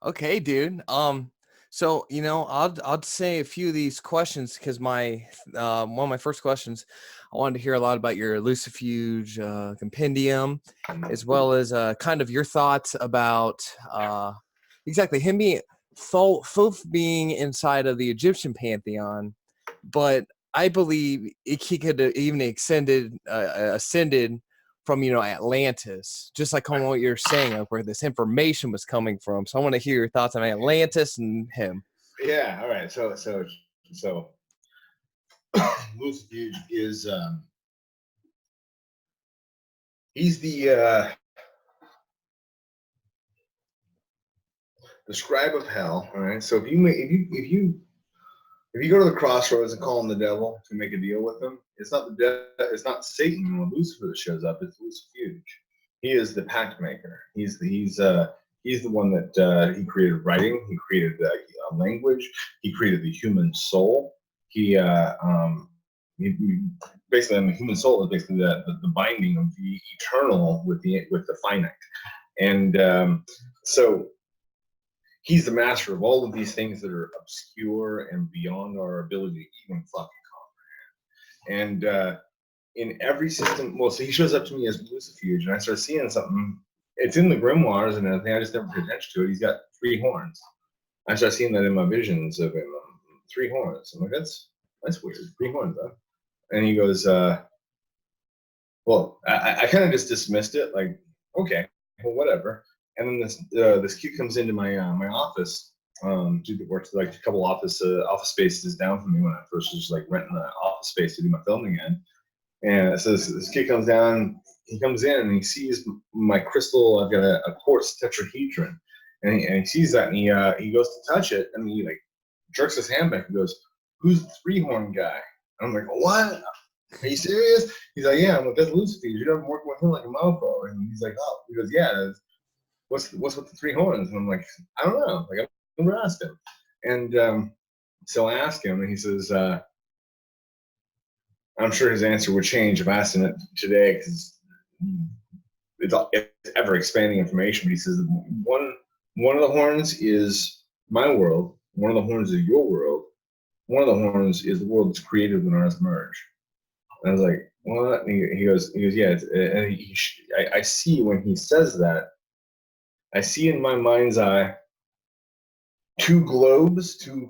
Okay, dude. So I'll say a few of these questions because my one of my first questions, I wanted to hear a lot about your Lucifuge compendium, as well as kind of your thoughts about exactly him being Thoth being inside of the Egyptian pantheon, but I believe he could have even ascended from Atlantis, just like on what you're saying, like where this information was coming from. So I want to hear your thoughts on Atlantis and him. Yeah. All right. So Lucifuge is he's the scribe of hell. All right. So if you go to the crossroads and call him the devil to make a deal with him, it's not it's not Satan or Lucifer that shows up. It's Lucifuge. He is the pact maker. He's the one that he created writing. He created language. He created the human soul. He basically, I mean, human soul is basically the binding of the eternal with the finite, and so he's the master of all of these things that are obscure and beyond our ability to even fucking comprehend. And in every system, well, so he shows up to me as Lucifuge, and I start seeing something. It's in the grimoires and everything. I just never paid attention to it. He's got three horns. I start seeing that in my visions of him. Three horns. I'm like, that's weird. Three horns, huh? And he goes, well, I kind of just dismissed it, like, okay, well, whatever. And then this kid comes into my office, works like a couple office spaces down from me when I first was like renting the office space to do my filming in. And so this kid comes down, he comes in and he sees my crystal. I've got a quartz tetrahedron, and he sees that and he goes to touch it and he like jerks his hand back and goes, "Who's the three horn guy?" And I'm like, "What? Are you serious?" He's like, "Yeah." I'm like, "That's Lucifer. You're not working with him like a mofo." And he's like, "Oh," he goes, "Yeah. What's with the three horns?" And I'm like, "I don't know. Like, I've never asked him." And so I ask him, and he says, I'm sure his answer would change if I asked him it today because it's ever expanding information. But he says one of the horns is my world, one of the horns is your world, one of the horns is the world that's created when ours merge. And I was like, what? And he goes, yeah. And I see when he says that, I see in my mind's eye two globes, two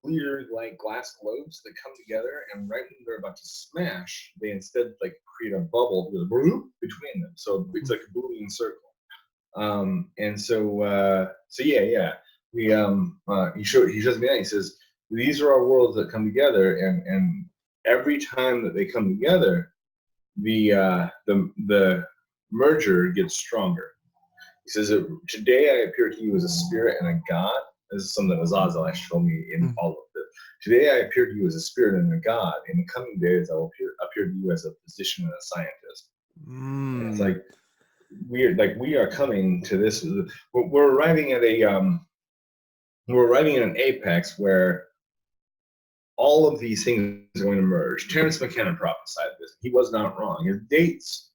clear like glass globes that come together, and right when they're about to smash, they instead like create a bubble between them. So it's like a Boolean circle. And so yeah. He shows me that. He says these are our worlds that come together, and every time that they come together, the merger gets stronger. He says, "Today I appear to you as a spirit and a god." This is something that Azazel actually told me in all of this. "Today I appear to you as a spirit and a god. In the coming days, I will appear to you as a physician and a scientist." And it's like weird. Like we are coming to this. We're arriving at we're arriving at an apex where all of these things are going to merge. Terence McKenna prophesied this. He was not wrong. His dates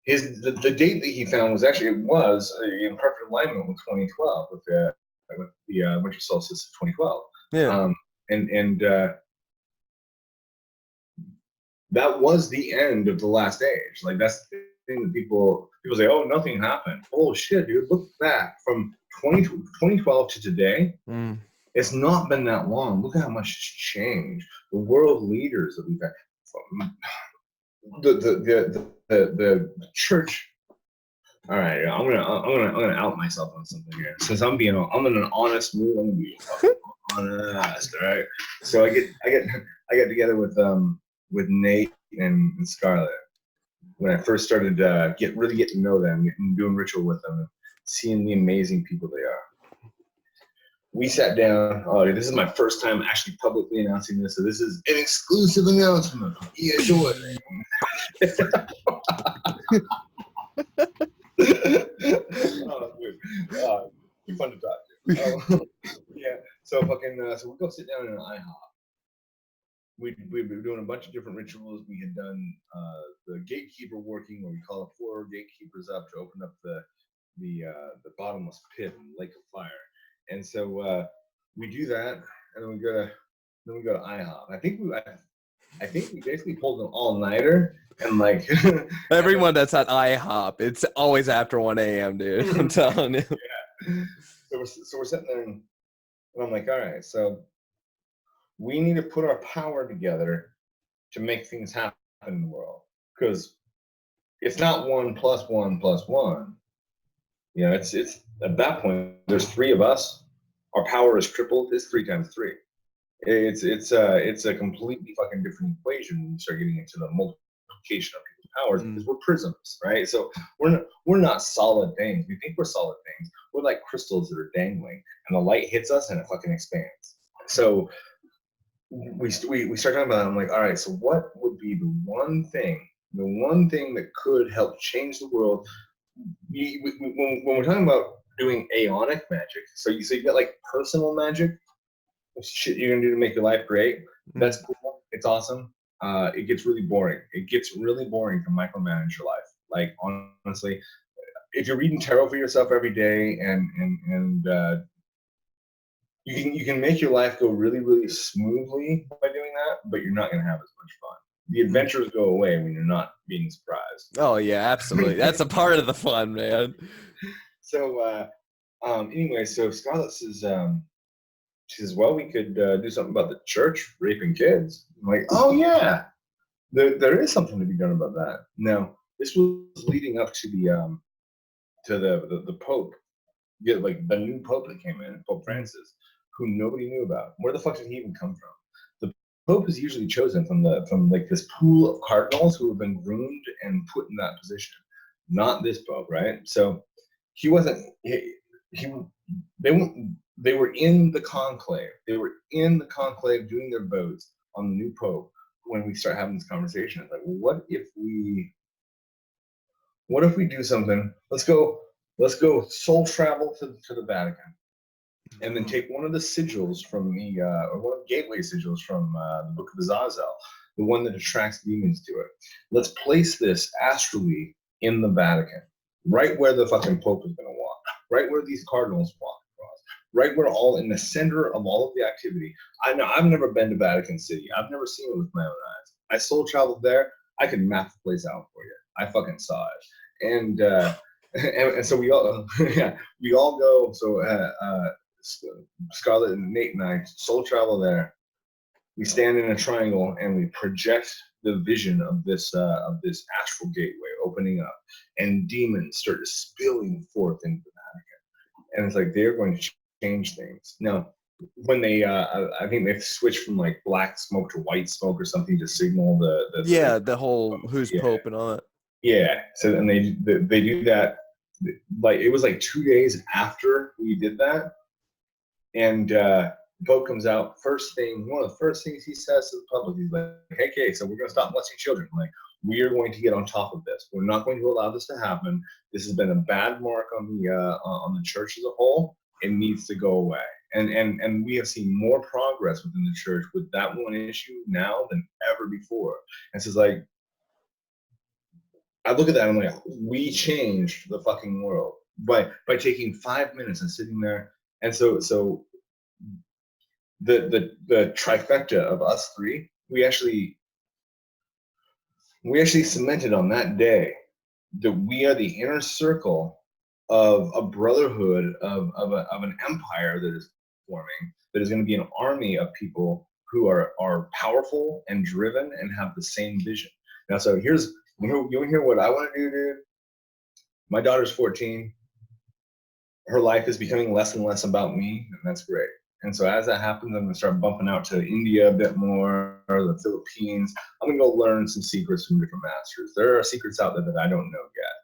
the date that he found was actually in perfect alignment with 2012 with the winter solstice of 2012. Yeah. And that was the end of the last age. Like that's the thing that people say, oh, nothing happened. Oh shit, dude, look back from 2012 to today. It's not been that long. Look at how much has changed. The world leaders that we've had, the church. All right, I'm gonna out myself on something here. Since I'm in an honest mood, I'm gonna be honest. All right. So I get together with Nate and Scarlett when I first started really getting to know them, doing ritual with them, and seeing the amazing people they are. We sat down. Oh, this is my first time actually publicly announcing this, so this is an exclusive announcement from EA Koetting. You're fun to talk to. Yeah. So so we go sit down in an IHOP. We've been doing a bunch of different rituals. We had done the gatekeeper working, where we call 4 gatekeepers up to open up the bottomless pit and lake of fire. And so we do that, and then we go to IHOP. I think we basically pulled an all-nighter, and like Everyone that's at IHOP, it's always after 1 a.m., dude. I'm telling you. Yeah. So we're sitting there, and I'm like, all right, so we need to put our power together to make things happen in the world, because it's not 1 + 1 + 1. You know, it's at that point there's 3 of us. Our power is tripled. It's 3 times 3. It's a completely fucking different equation when you start getting into the multiplication of people's powers, because we're prisms, right? So we're not solid things. We think we're solid things. We're like crystals that are dangling, and the light hits us and it fucking expands. So we start talking about it. I'm like, all right, so what would be the one thing that could help change the world? When we're talking about doing aeonic magic, so you got like personal magic, shit you're gonna do to make your life great. That's cool. It's awesome. It gets really boring. It gets really boring to micromanage your life. Like, honestly, if you're reading tarot for yourself every day, and you can make your life go really, really smoothly by doing that, but you're not gonna have as much fun. The adventures go away when you're not being surprised. Oh yeah, absolutely. That's a part of the fun, man. So anyway, so Scarlett says, she says, well, we could do something about the church raping kids. I'm like, oh yeah, there is something to be done about that. Now, this was leading up to the Pope, like the new Pope that came in, Pope Francis, who nobody knew about. Where the fuck did he even come from? The Pope is usually chosen from like this pool of cardinals who have been groomed and put in that position. Not this Pope, right? So he wasn't. They were in the conclave. They were in the conclave doing their votes on the new Pope when we start having this conversation. It's like, what if we do something? Let's go soul travel to the Vatican, and then take one of the sigils from or one of the gateway sigils from the Book of Azazel, the one that attracts demons to it. Let's place this astrally in the Vatican, right where the fucking Pope is going to walk, right where these cardinals walk across, right where all in the center of all of the activity. I know I've never been to Vatican City. I've never seen it with my own eyes. I soul traveled there. I could map the place out for you. I fucking saw it, and so we all we all go. So Scarlett and Nate and I soul travel there. We stand in a triangle and we project the vision of this astral gateway opening up, and demons start spilling forth into the Vatican. And it's like they're going to change things. Now, when they, I think they've switched from like black smoke to white smoke or something to signal the whole who's Pope and all that. Yeah. So and they do that. Like it was like 2 days after we did that, and Pope comes out. One of the first things he says to the public, he's like, "Hey, okay, so we're going to stop molesting children. Like, we are going to get on top of this. We're not going to allow this to happen. This has been a bad mark on the church as a whole. It needs to go away." And we have seen more progress within the church with that one issue now than ever before. And so it's like, I look at that and I'm like, we changed the fucking world by taking 5 minutes and sitting there. And so the trifecta of us three, we actually cemented on that day that we are the inner circle of a brotherhood of an empire that is forming, that is going to be an army of people who are powerful and driven and have the same vision. Now, so you want to hear what I want to do, dude? My daughter's 14. Her life is becoming less and less about me, and that's great. And so as that happens, I'm going to start bumping out to India a bit more, or the Philippines. I'm going to go learn some secrets from different masters. There are secrets out there that I don't know yet.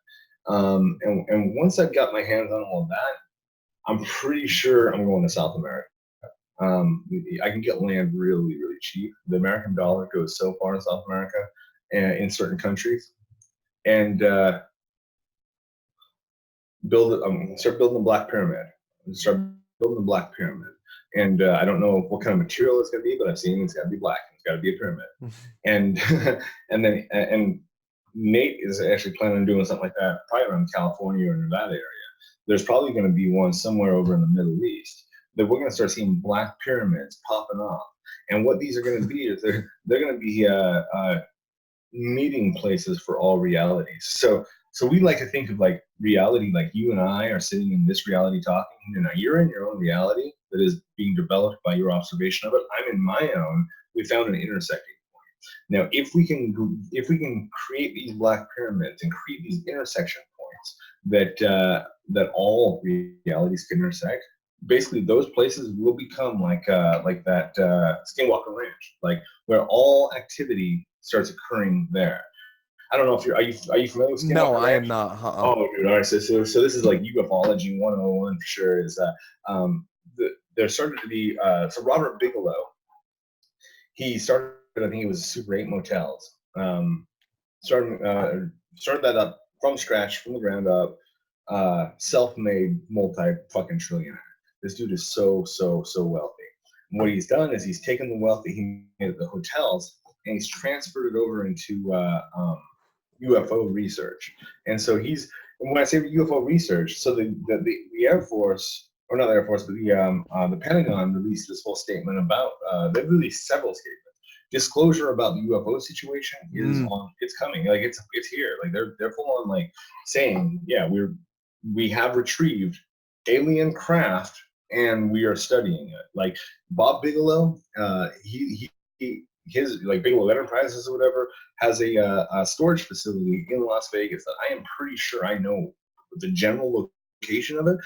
And once I've got my hands on all of that, I'm pretty sure I'm going to South America. I can get land really, really cheap. The American dollar goes so far in South America and in certain countries. And start building the Black Pyramid. And I don't know what kind of material it's going to be, but I've seen it's got to be black. It's got to be a pyramid. and and Nate is actually planning on doing something like that, probably around California or Nevada area. there's probably going to be one somewhere over in the Middle East that we're going to start seeing black pyramids popping off. And what these are going to be is they're going to be meeting places for all realities. So we like to think of like reality, like you and I are sitting in this reality talking. You know, you're in your own reality that is being developed by your observation of it. I'm in my own. We found an intersecting point. Now, if we can create these black pyramids and create these intersection points that all realities can intersect, basically those places will become like that Skinwalker Ranch, like where all activity starts occurring there. I don't know if are you familiar with Skinwalker No, I Ranch? am not. Oh, dude, all right. So this is like ufology 101 for sure. Is there started to be so Robert Bigelow, he started, I think it was Super 8 motels. Started that up from scratch, from the ground up. Self-made multi fucking trillionaire. This dude is so wealthy. And what he's done is he's taken the wealth that he made at the hotels and he's transferred it over into UFO research. And so and when I say UFO research, so the Air Force, or not the Air Force, but the Pentagon released this whole statement about, they've released several statements. Disclosure about the UFO situation is it's coming. Like it's here. Like they're full on like saying, yeah, we have retrieved alien craft and we are studying it. Like Bob Bigelow, his like Bigelow Enterprises or whatever has a storage facility in Las Vegas that I am pretty sure I know the general location of it.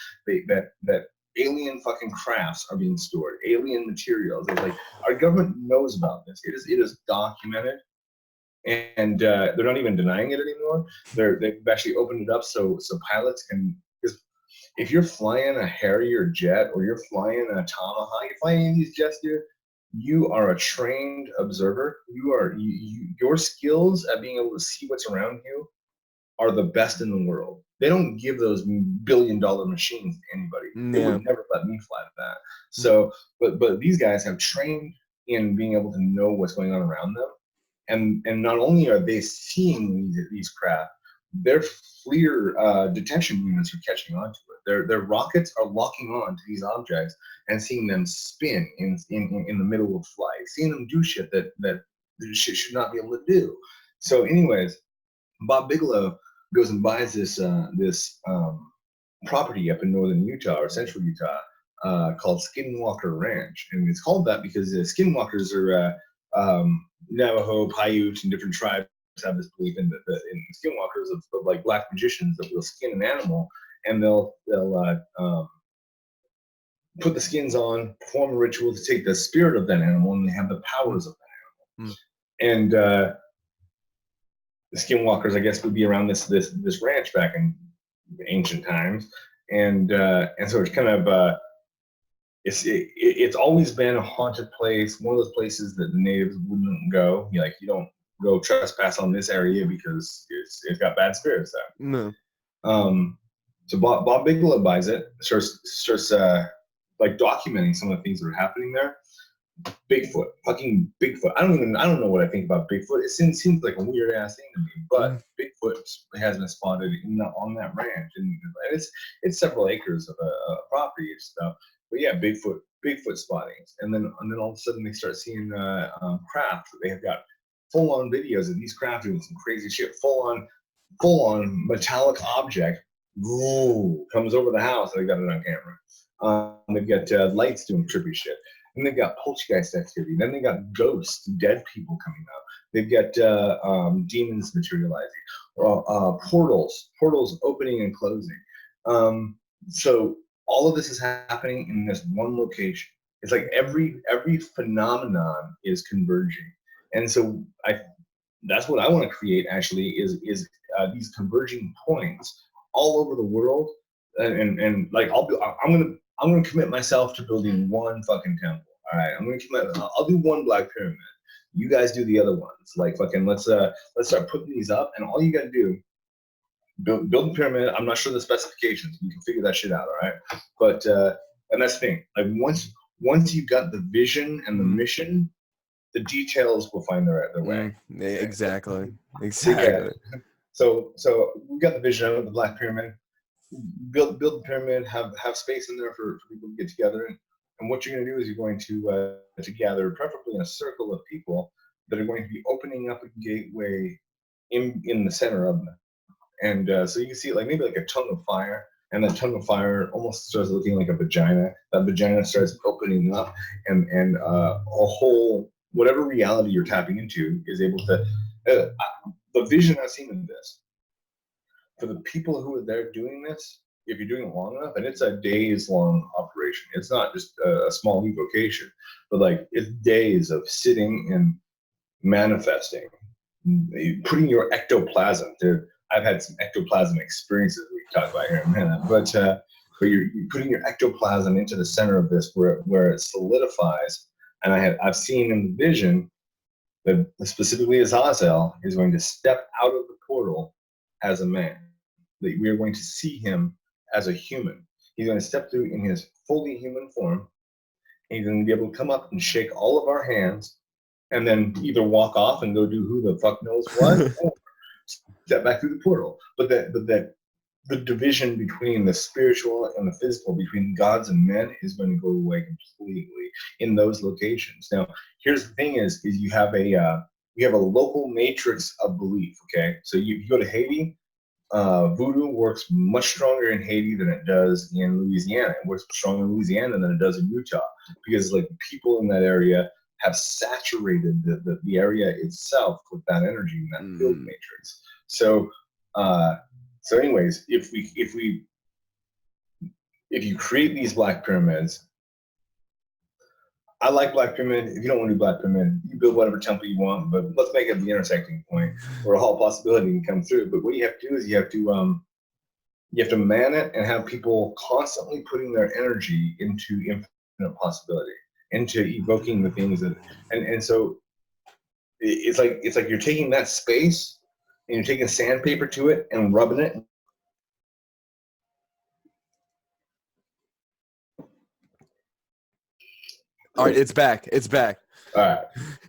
That alien fucking crafts are being stored, alien materials. It's like our government knows about this. It is documented, and they're not even denying it anymore. They've actually opened it up so pilots can. Because if you're flying a Harrier jet or you're flying a Tomahawk, you're flying any of these jets, dude. You are a trained observer. Your skills at being able to see what's around you are the best in the world. They don't give those billion-dollar machines to anybody. They would never let me fly that. So, but these guys have trained in being able to know what's going on around them, and not only are they seeing these craft, their FLIR detection units are catching on to it. Their rockets are locking on to these objects and seeing them spin in the middle of flight, seeing them do shit that shit should not be able to do. So, anyways, Bob Bigelow goes and buys this property up in northern Utah or central Utah called Skinwalker Ranch, and it's called that because the Skinwalkers are Navajo, Paiute, and different tribes have this belief in skinwalkers of like black magicians that will skin an animal and they'll put the skins on, perform a ritual to take the spirit of that animal, and they have the powers of that animal. And the skinwalkers, I guess, would be around this ranch back in ancient times, and so it's kind of it's always been a haunted place, one of those places that the natives wouldn't go. You don't go trespass on this area because it's got bad spirits there. No. So Bob Bigelow buys it, starts like documenting some of the things that are happening there. Bigfoot, fucking Bigfoot. I don't know what I think about Bigfoot. It seems like a weird ass thing to me, but Bigfoot has been spotted on that ranch, and it's several acres of a property and stuff. But yeah, Bigfoot spottings, and then all of a sudden they start seeing craft. They have got full-on videos of these craft doing some crazy shit. Full-on metallic object comes over the house. And they got it on camera. They've got lights doing trippy shit. And they've got poltergeist activity. Then they got ghosts, dead people coming out. They've got demons materializing. Portals opening and closing. So all of this is happening in this one location. It's like every phenomenon is converging. And so that's what I want to create actually is these converging points all over the world. And like I'm gonna commit myself to building one fucking temple. All right, I'll do one black pyramid. You guys do the other ones. Like fucking let's start putting these up, and all you gotta do build the pyramid. I'm not sure the specifications. You can figure that shit out. All right, but and that's the thing. Like once you got the vision and the mission, the details will find their way. Exactly. So we got the vision of the black pyramid. build the pyramid, have space in there for people to get together, and what you're going to do is you're going to gather, preferably in a circle of people that are going to be opening up a gateway in the center of them. And so you can see it like maybe like a tongue of fire, and that tongue of fire almost starts looking like a vagina. That vagina starts opening up, and a whole, whatever reality you're tapping into is able to. The vision I've seen in this, for the people who are there doing this, if you're doing it long enough, and it's a days long operation, it's not just a small evocation, but like it's days of sitting and manifesting, putting your ectoplasm. I've had some ectoplasm experiences we can talk about here in a minute, but you're putting your ectoplasm into the center of this where it solidifies. And I've seen in the vision that specifically Azazel is going to step out of the portal as a man. That we are going to see him as a human. He's going to step through in his fully human form. And he's going to be able to come up and shake all of our hands, and then either walk off and go do who the fuck knows what, or step back through the portal. But that the division between the spiritual and the physical, between gods and men, is going to go away completely in those locations. Now, here's the thing: is you have a local matrix of belief. Okay, so you go to Haiti. Voodoo works much stronger in Haiti than it does in Louisiana. It works stronger in Louisiana than it does in Utah, because like people in that area have saturated the area itself with that energy in that field matrix. So anyways, if you create these black pyramids, I like black pyramid. If you don't want to do black pyramid, you build whatever temple you want, but let's make it the intersecting point where a whole possibility can come through. But what you have to do is you have to man it and have people constantly putting their energy into infinite possibility, into evoking the things that, and so it's like you're taking that space and you're taking sandpaper to it and rubbing it. All right, it's back. It's back. All right.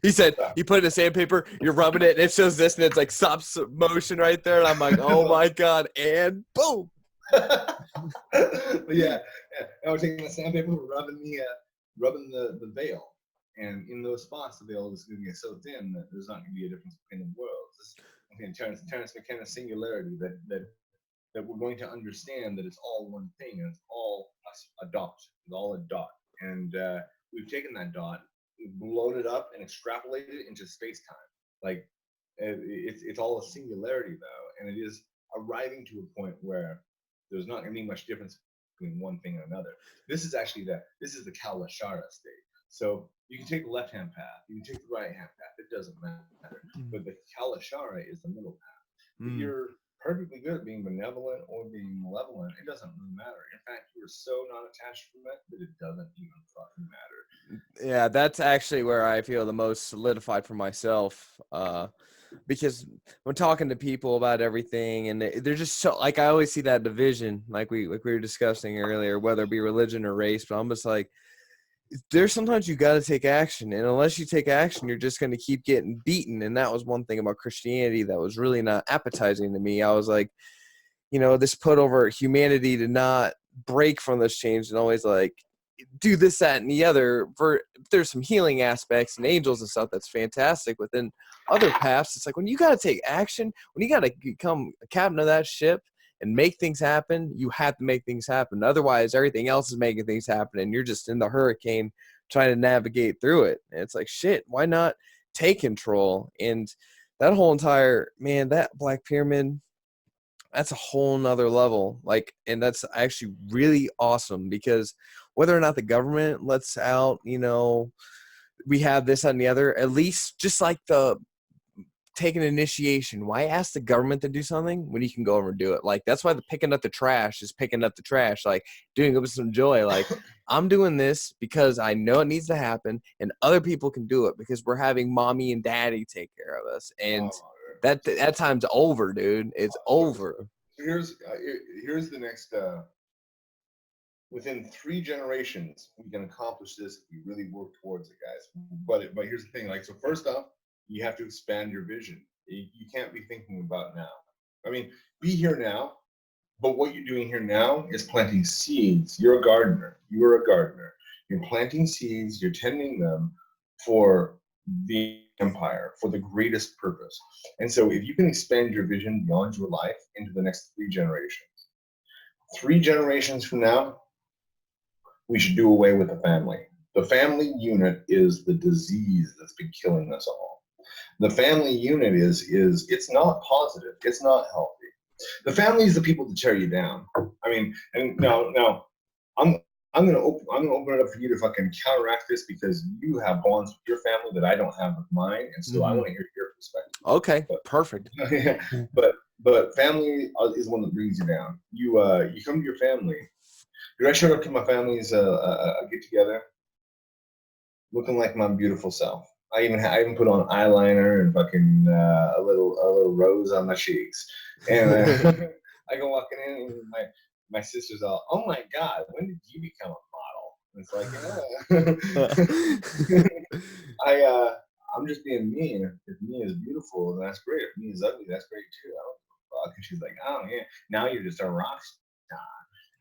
He said, you put it in sandpaper, you're rubbing it, and it shows this, and it's like stops motion right there. And I'm like, oh my God. And boom. But yeah, I was taking the sandpaper, rubbing the veil. And in those spots, the veil is going to get so thin that there's not going to be a difference between the worlds. Terence McKenna singularity that we're going to understand that it's all one thing, and it's all a dot. It's all a dot. And we've taken that dot, we've blown it up, and extrapolated it into space-time. Like it's all a singularity though, and it is arriving to a point where there's not going to be much difference between one thing and another. This is the Kalashara state. So you can take the left-hand path, you can take the right-hand path. It doesn't matter. But the Kalashara is the middle path. If you're perfectly good at being benevolent or being malevolent, it doesn't really matter. In fact, you're so not attached from it that it doesn't even fucking matter. Yeah, that's actually where I feel the most solidified for myself. Because when talking to people about everything, and they're just so, like, I always see that division, like we were discussing earlier, whether it be religion or race. But I'm just like, there's sometimes you got to take action, and unless you take action, you're just going to keep getting beaten. And that was one thing about Christianity that was really not appetizing to me. I was like, this put over humanity to not break from this change, and always like do this, that, and the other. There's some healing aspects and angels and stuff that's fantastic. Within other paths, it's like when you got to take action, when you got to become a captain of that ship and make things happen, you have to make things happen. Otherwise, everything else is making things happen, and you're just in the hurricane trying to navigate through it. And it's like, shit, why not take control? And that whole entire, man, that Black Pyramid, that's a whole nother level. Like, and that's actually really awesome, because whether or not the government lets out, we have this and the other, at least just like take an initiation. Why ask the government to do something when you can go over and do it? Like, that's why the picking up the trash is picking up the trash, like doing it with some joy. Like, I'm doing this because I know it needs to happen, and other people can do it because we're having mommy and daddy take care of us. And that time's over, dude. It's over. Here's the next. Within 3 generations, we can accomplish this if we really work towards it, guys. But here's the thing. Like, so first off, you have to expand your vision. You can't be thinking about now. I mean, be here now, But what you're doing here now is planting seeds. You're a gardener. You are a gardener. You're planting seeds. You're tending them for the empire, for the greatest purpose. And so, if you can expand your vision beyond your life into the next 3 generations from now, we should do away with the family. The family unit is the disease that's been killing us all. The family unit is it's not positive. It's not healthy. The family is the people that tear you down. I mean, and now, I'm gonna open it up for you to fucking counteract this because you have bonds with your family that I don't have with mine, and so I want to hear your perspective. Okay, perfect. But family is one that brings you down. You come to your family. Dude, I showed up to my family's get together, looking like my beautiful self. I even put on eyeliner and fucking a little rose on my cheeks, and I go walking in, and my sister's all, "Oh my god, when did you become a model?" And it's like, I'm just being me, and if me is beautiful, then that's great. If me is ugly, that's great too. I don't give a fuck. And she's like, "Oh yeah, now you're just a rock star."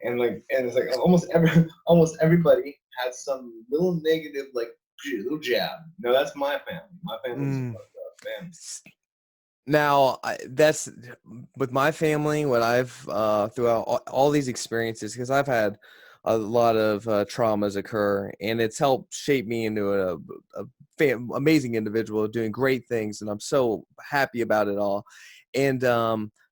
And it's like almost everybody has some little negative, like, little jab. No, that's my family. My family's a fucked up family. Now, that's with my family, what I've throughout all these experiences, because I've had a lot of traumas occur, and it's helped shape me into amazing individual doing great things, and I'm so happy about it all. And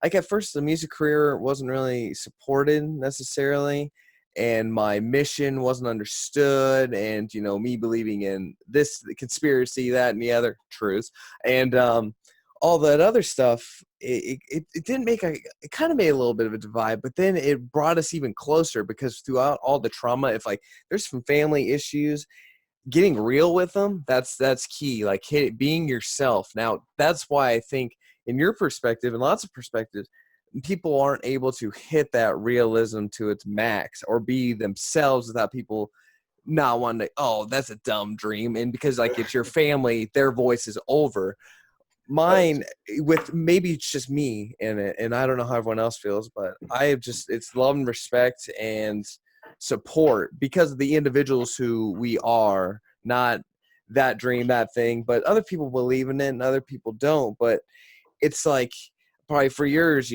like at first, the music career wasn't really supported necessarily, and my mission wasn't understood, and me believing in this the conspiracy, that, and the other truths, and all that other stuff, it didn't make it kind of made a little bit of a divide, but then it brought us even closer because throughout all the trauma, if like there's some family issues, getting real with them, that's key. Like being yourself. Now, that's why I think in your perspective and lots of perspectives, people aren't able to hit that realism to its max or be themselves without people not wanting to, oh, that's a dumb dream. And because like it's your family, their voice is over. Mine, with maybe it's just me in it, and I don't know how everyone else feels, but I have just, it's love and respect and support because of the individuals who we are, not that dream, that thing, but other people believe in it and other people don't. But it's like probably for yours,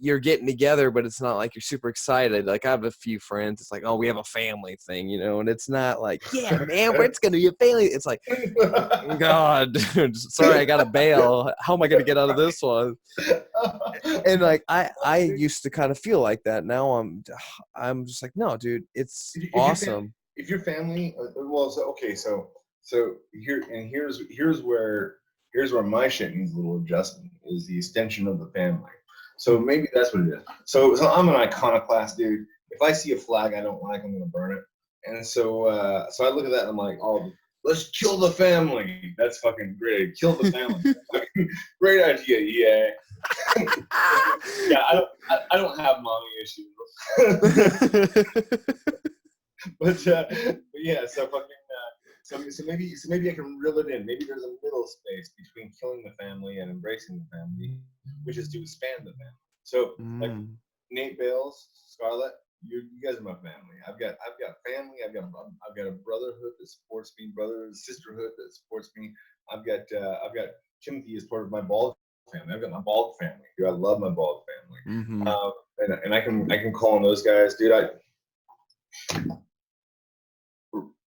you're getting together, but it's not like you're super excited. Like I have a few friends, it's like, oh, we have a family thing, and it's not like, yeah, man, it's gonna be a family. It's like, God, dude, sorry, I gotta bail. How am I gonna get out of this one? And like I used to kind of feel like that. Now I'm just like, no, dude, it's awesome. If your family, well, so here's where my shit needs a little adjustment, is the extension of the family. So maybe that's what it is. So I'm an iconoclast, dude. If I see a flag I don't like, I'm gonna burn it. And so I look at that and I'm like, oh, let's kill the family. That's fucking great. Kill the family. Great idea, EA. Yeah, I don't have mommy issues. but yeah, so fucking so maybe I can reel it in. Maybe there's a middle space between killing the family and embracing the family, which is to expand the family. So like Nate Bales, Scarlett, you guys are my family. I've got family. I've got a brotherhood that supports me, sisterhood that supports me. I've got Timothy as part of my bald family. I've got my bald family. Dude, I love my bald family. And I can call on those guys, dude.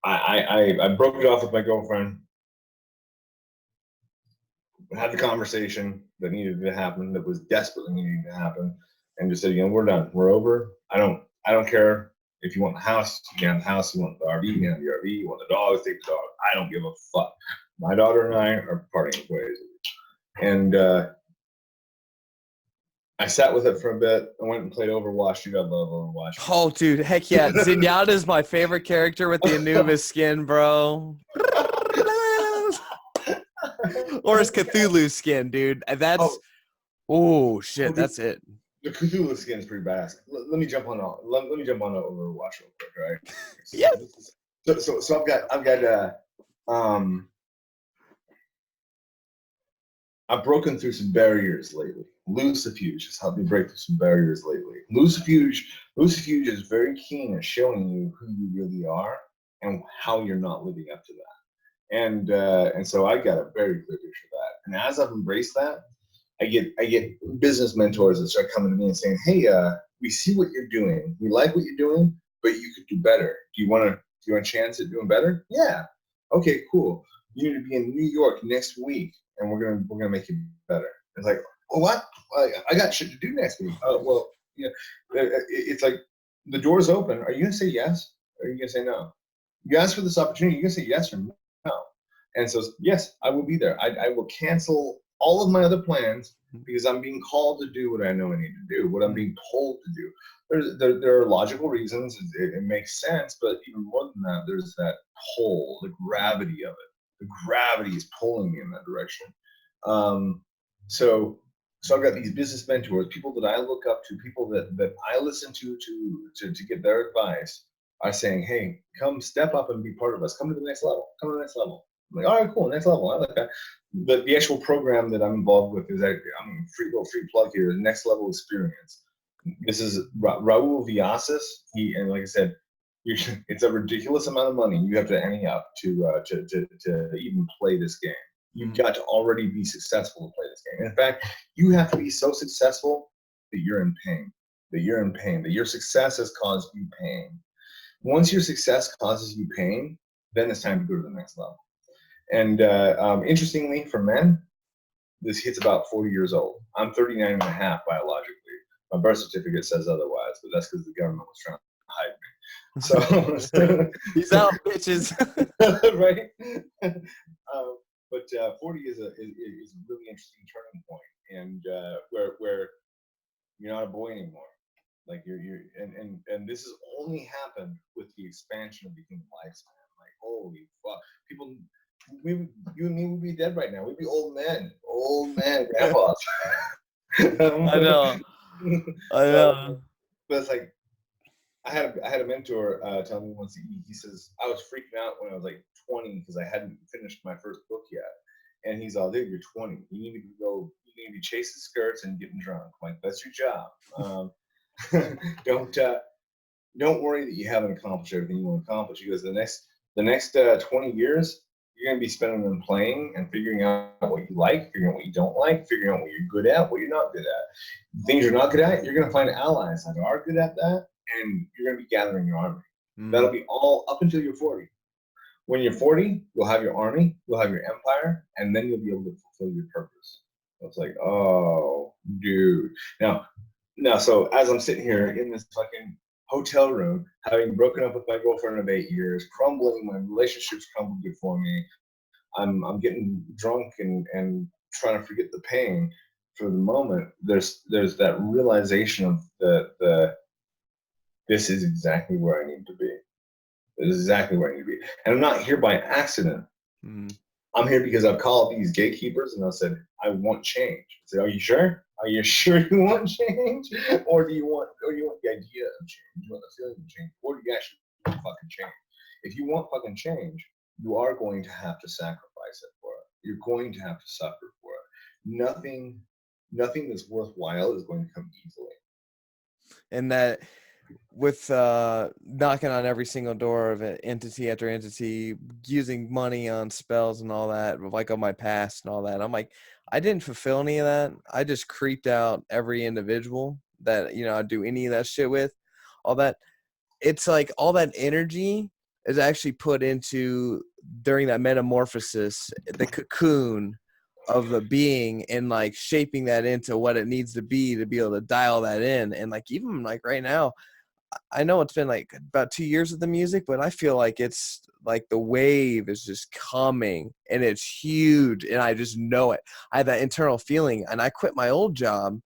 I broke it off with my girlfriend. Had the conversation that needed to happen, that was desperately needing to happen, and just said, we're done. We're over. I don't care if you want the house, you can have the house. You want the RV, you can have the RV. You want the dogs, take the dog. I don't give a fuck. My daughter and I are parting ways. And I sat with it for a bit. I went and played Overwatch. Dude, I love Overwatch. Oh, dude, heck yeah. Zenyatta's my favorite character with the Anubis skin, bro. Or his Cthulhu skin, dude. That's shit. That's it. The Cthulhu skin is pretty badass. Let me jump on Overwatch real quick, right? Yeah. So I've broken through some barriers lately. Lucifuge has helped me break through some barriers lately. Lucifuge is very keen at showing you who you really are and how you're not living up to that. And so I got a very clear picture of that. And as I've embraced that, I get business mentors that start coming to me and saying, "Hey, we see what you're doing. We like what you're doing, but you could do better. Do you want a chance at doing better? Yeah. Okay, cool. You need to be in New York next week, and we're gonna make you better." It's like, "Oh, what? I got shit to do next week." Oh, well, yeah. It's like the door's open. Are you gonna say yes, or are you gonna say no? You ask for this opportunity. You're gonna say yes or no. And so, yes, I will be there. I will cancel all of my other plans because I'm being called to do what I know I need to do, what I'm being told to do. There are logical reasons. It makes sense, but even more than that, there's that pull, the gravity of it. The gravity is pulling me in that direction. So I've got these business mentors, people that I look up to, people that I listen to get their advice, are saying, "Hey, come step up and be part of us. Come to the next level. Come to the next level." I'm like, "All right, cool, next level." I like that. The actual program that I'm involved with is free plug here, Next Level Experience. This is Raul Villasis. And like I said, it's a ridiculous amount of money you have to ante up to even play this game. You've got to already be successful to play this game. In fact, you have to be so successful that you're in pain. That your success has caused you pain. Once your success causes you pain, then it's time to go to the next level. And interestingly, for men, this hits about 40 years old. I'm 39 and a half biologically. My birth certificate says otherwise, but that's because the government was trying to hide me. So he's out, bitches. Right? But 40 is a really interesting turning point, and where you're not a boy anymore. Like and this has only happened with the expansion of the human lifespan. Like, holy fuck, people, you and me would be dead right now. We'd be old men, grandpas. I know. But it's like I had a mentor tell me once. He says I was freaking out when I was like 20 because I hadn't finished my first book yet, and he's all, "Dude, you're 20. You need to go. You need to be chasing skirts and getting drunk. Like, that's your job. Don't worry that you haven't accomplished everything you want to accomplish." He goes, the next 20 years, you're going to be spending them playing and figuring out what you like, figuring out what you don't like, figuring out what you're good at, what you're not good at. Things you're not good at, you're going to find allies that are good at that, and you're going to be gathering your army. That'll be all up until you're 40. When you're 40, you'll have your army, you'll have your empire, and then you'll be able to fulfill your purpose. So it's like, oh, dude. Now, so as I'm sitting here in this fucking hotel room, having broken up with my girlfriend of 8 years, crumbling, my relationship's crumbled before me, I'm getting drunk and trying to forget the pain for the moment. There's that realization of the this is exactly where I need to be. This is exactly where I need to be. And I'm not here by accident. I'm here because I've called these gatekeepers and I said, "I want change." I said, "Are you sure? Are you sure you want change? Or do you want the idea of change? Do you want the feeling of change? Or do you actually want fucking change? If you want fucking change, you are going to have to sacrifice it for it. You're going to have to suffer for it. Nothing that's worthwhile is going to come easily." And that with knocking on every single door of an entity after entity, using money on spells and all that, like on my past and all that, I'm like, I didn't fulfill any of that. I just creeped out every individual that, I do any of that shit with. All that. It's like all that energy is actually put into during that metamorphosis, the cocoon of the being, and like shaping that into what it needs to be able to dial that in. And like, even like right now, I know it's been like about 2 years of the music, but I feel like it's like the wave is just coming and it's huge, and I just know it. I have that internal feeling, and I quit my old job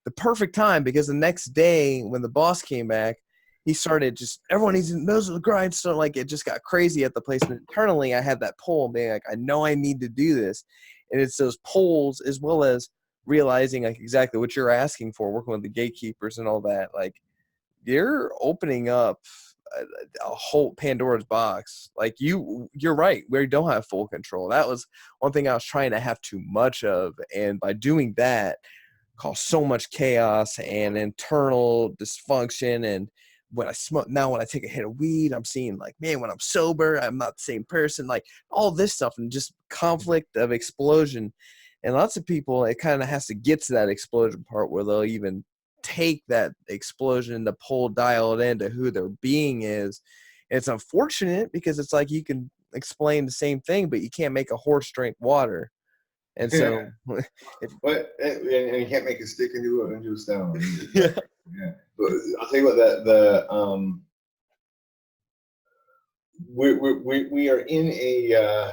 the perfect time, because the next day when the boss came back, he started just, everyone knows the grind. So like, it just got crazy at the place. And internally I had that pull being like, I know I need to do this. And it's those pulls, as well as realizing like exactly what you're asking for, working with the gatekeepers and all that. Like, you're opening up a whole Pandora's box. Like, you're right, we don't have full control. That was one thing I was trying to have too much of, and by doing that, cause so much chaos and internal dysfunction. And when I smoke now, when I take a hit of weed, I'm seeing like, man, when I'm sober, I'm not the same person, like all this stuff, and just conflict of explosion. And lots of people, it kind of has to get to that explosion part where they'll even take that explosion to pull dial it into who their being is. And it's unfortunate because it's like you can explain the same thing, but you can't make a horse drink water. And so, But and you can't make a stick into a stone. yeah. Yeah. But I'll tell you what, we are in a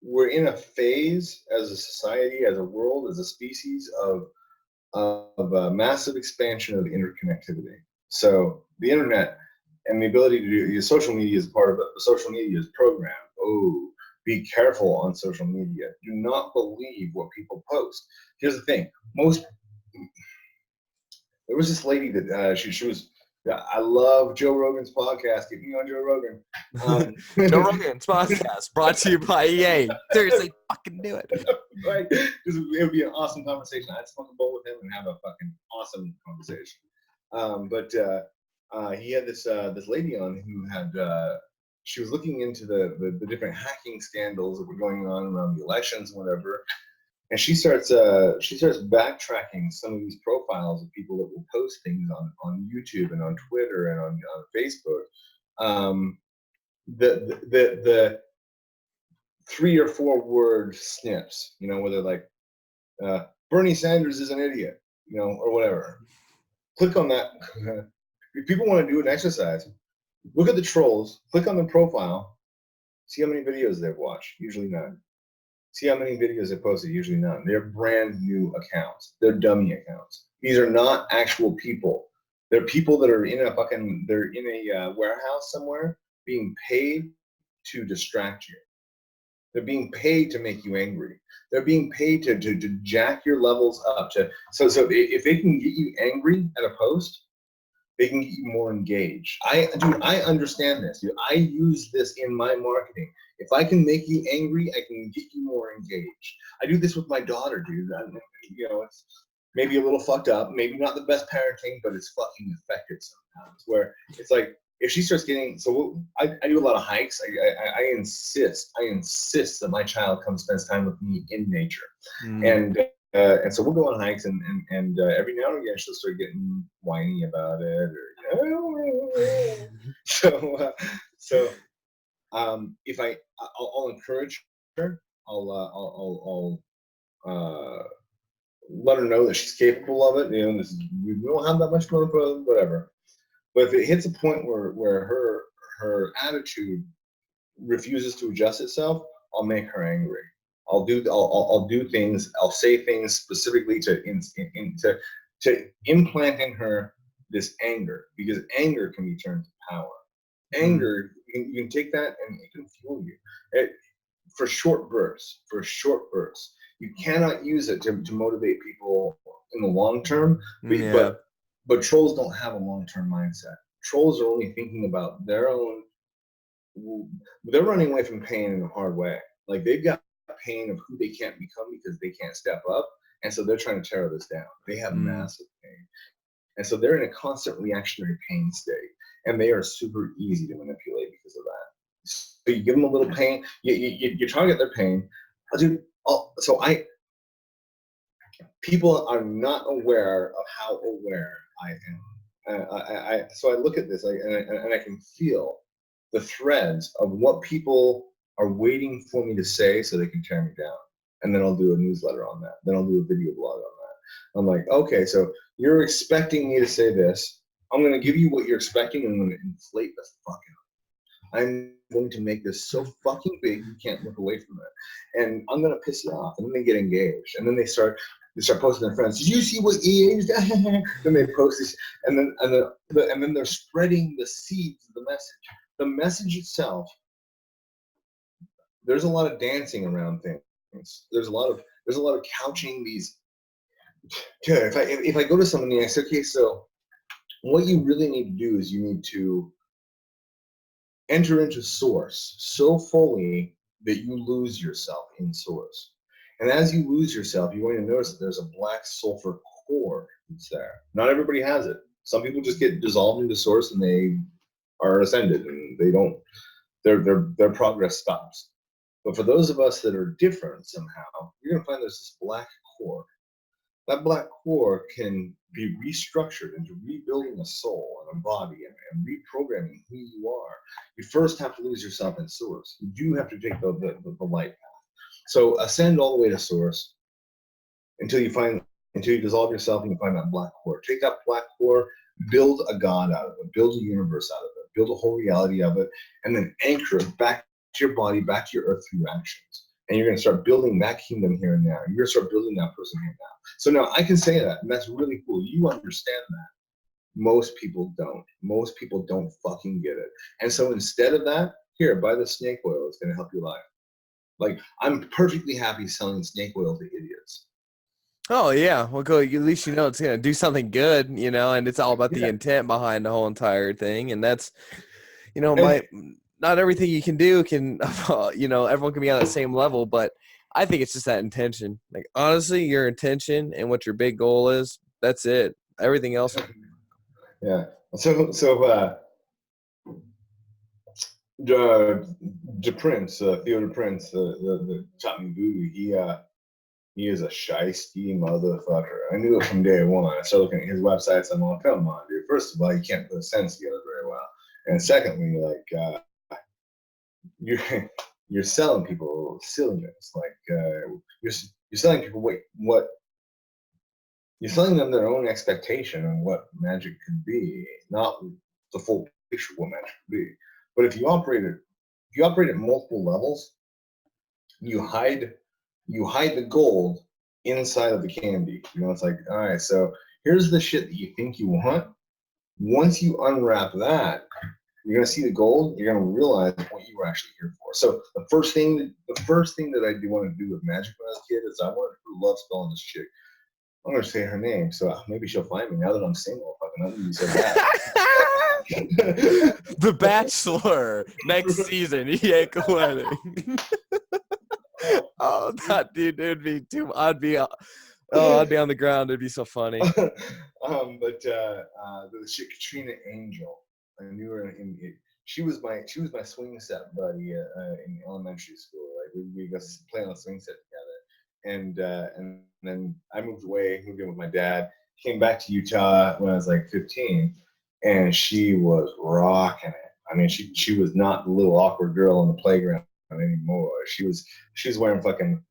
we're in a phase as a society, as a world, as a species of massive expansion of interconnectivity. So the internet and the ability to do social media is part of it. Social media is programmed. Oh, be careful on social media. Do not believe what people post. Here's the thing: there was this lady that she was. I love Joe Rogan's podcast. Get me on Joe Rogan. Joe Rogan's podcast brought to you by EA. Seriously, fucking do it. Right? It would be an awesome conversation. I'd smoke a bowl with him and have a fucking awesome conversation. But he had this lady on who had she was looking into the different hacking scandals that were going on around the elections and whatever. And she starts backtracking some of these profiles of people that will post things on YouTube and on Twitter and on Facebook. The 3 or 4 word snips, where they're like, Bernie Sanders is an idiot, or whatever. Click on that. If people want to do an exercise, look at the trolls, click on the profile, see how many videos they've watched, usually none. See how many videos they posted, usually none. They're brand new accounts. They're dummy accounts. These are not actual people. They're people that are in a warehouse somewhere being paid to distract you. They're being paid to make you angry. They're being paid to jack your levels up. So if they can get you angry at a post, they can get you more engaged. I understand this. Dude. I use this in my marketing. If I can make you angry, I can get you more engaged. I do this with my daughter, dude. It's maybe a little fucked up, maybe not the best parenting, but it's fucking effective sometimes. Where it's like, if she starts getting, I do a lot of hikes. I insist that my child come spends time with me in nature, and so we'll go on hikes, and every now and again she'll start getting whiny about it, or if I'll encourage her, I'll let her know that she's capable of it. We don't have that much going for whatever. But if it hits a point where her attitude refuses to adjust itself, I'll make her angry. I'll do things. I'll say things specifically to implant in her this anger, because anger can be turned to power. Anger, you can take that and it can fuel you for short bursts. You cannot use it to motivate people in the long term. But trolls don't have a long-term mindset. Trolls are only thinking about their own. They're running away from pain in a hard way. Like, they've got pain of who they can't become because they can't step up, and so they're trying to tear this down. They have massive pain, and so they're in a constant reactionary pain state, and they are super easy to manipulate because of that. So you give them a little pain, you target their pain. People are not aware of how aware I am. So I look at this, and I can feel the threads of what people are waiting for me to say so they can tear me down. And then I'll do a newsletter on that. Then I'll do a video blog on that. I'm like, okay, so you're expecting me to say this. I'm going to give you what you're expecting, and I'm going to inflate the fuck out. I'm going to make this so fucking big you can't look away from it. And I'm going to piss you off. And then they get engaged. And then they start posting their friends. Did you see what EA is? Then they post this, and then they're spreading the seeds of the message. The message itself, there's a lot of dancing around things. There's a lot of couching these. If I go to somebody and I say, okay, so what you really need to do is you need to enter into source so fully that you lose yourself in source. And as you lose yourself, you're going to notice that there's a black sulfur core that's there. Not everybody has it. Some people just get dissolved into source and they are ascended, and they don't. Their progress stops. But for those of us that are different somehow, you're going to find there's this black core. That black core can be restructured into rebuilding a soul and a body and reprogramming who you are. You first have to lose yourself in source. You do have to take the light path. So ascend all the way to source until you dissolve yourself and you find that black core. Take that black core, build a god out of it, build a universe out of it, build a whole reality of it, and then anchor it back to your body, back to your earth through actions. And you're going to start building that kingdom here and now. You're going to start building that person here and now. So now I can say that, and that's really cool. You understand that. Most people don't. Most people don't fucking get it. And so instead of that, here, buy the snake oil. It's going to help your life. Like, I'm perfectly happy selling snake oil to idiots. Oh yeah, well, go. At least you know it's gonna do something good, you know, and it's all about the intent behind the whole entire thing, and that's, you know, not everything you can do can, you know, everyone can be on the same level, but I think it's just that intention. Like honestly, your intention and what your big goal is, that's it. Everything else. Yeah. So Prince, Theodore Prince, the Chapman Voodoo, he is a shiesty motherfucker. I knew it from day one. I started looking at his websites. I'm like, come on, dude. First of all, you can't put a sentence together very well. And secondly, like, you're selling people silliness. Like, you're selling people what you're selling them their own expectation of what magic could be, not the full picture of what magic could be. But if you operate at multiple levels, you hide the gold inside of the candy. You know, it's like, all right, so here's the shit that you think you want. Once you unwrap that, you're gonna see the gold. You're gonna realize what you were actually here for. So the first thing that I do want to do with magic when I was a kid is I wanted to love spelling this chick. I'm gonna say her name, so maybe she'll find me now that I'm single. Fucking, I'm gonna be so bad. The Bachelor next season, EA Koetting. Oh, that dude, it'd be too. I'd be on the ground. It'd be so funny. But the chick Katrina Angel, I knew her she was my swing set buddy in elementary school. Like we got to play on a swing set together, and then I moved in with my dad, came back to Utah when I was like 15, and she was rocking it. I mean, she was not the little awkward girl on the playground anymore. She was wearing fucking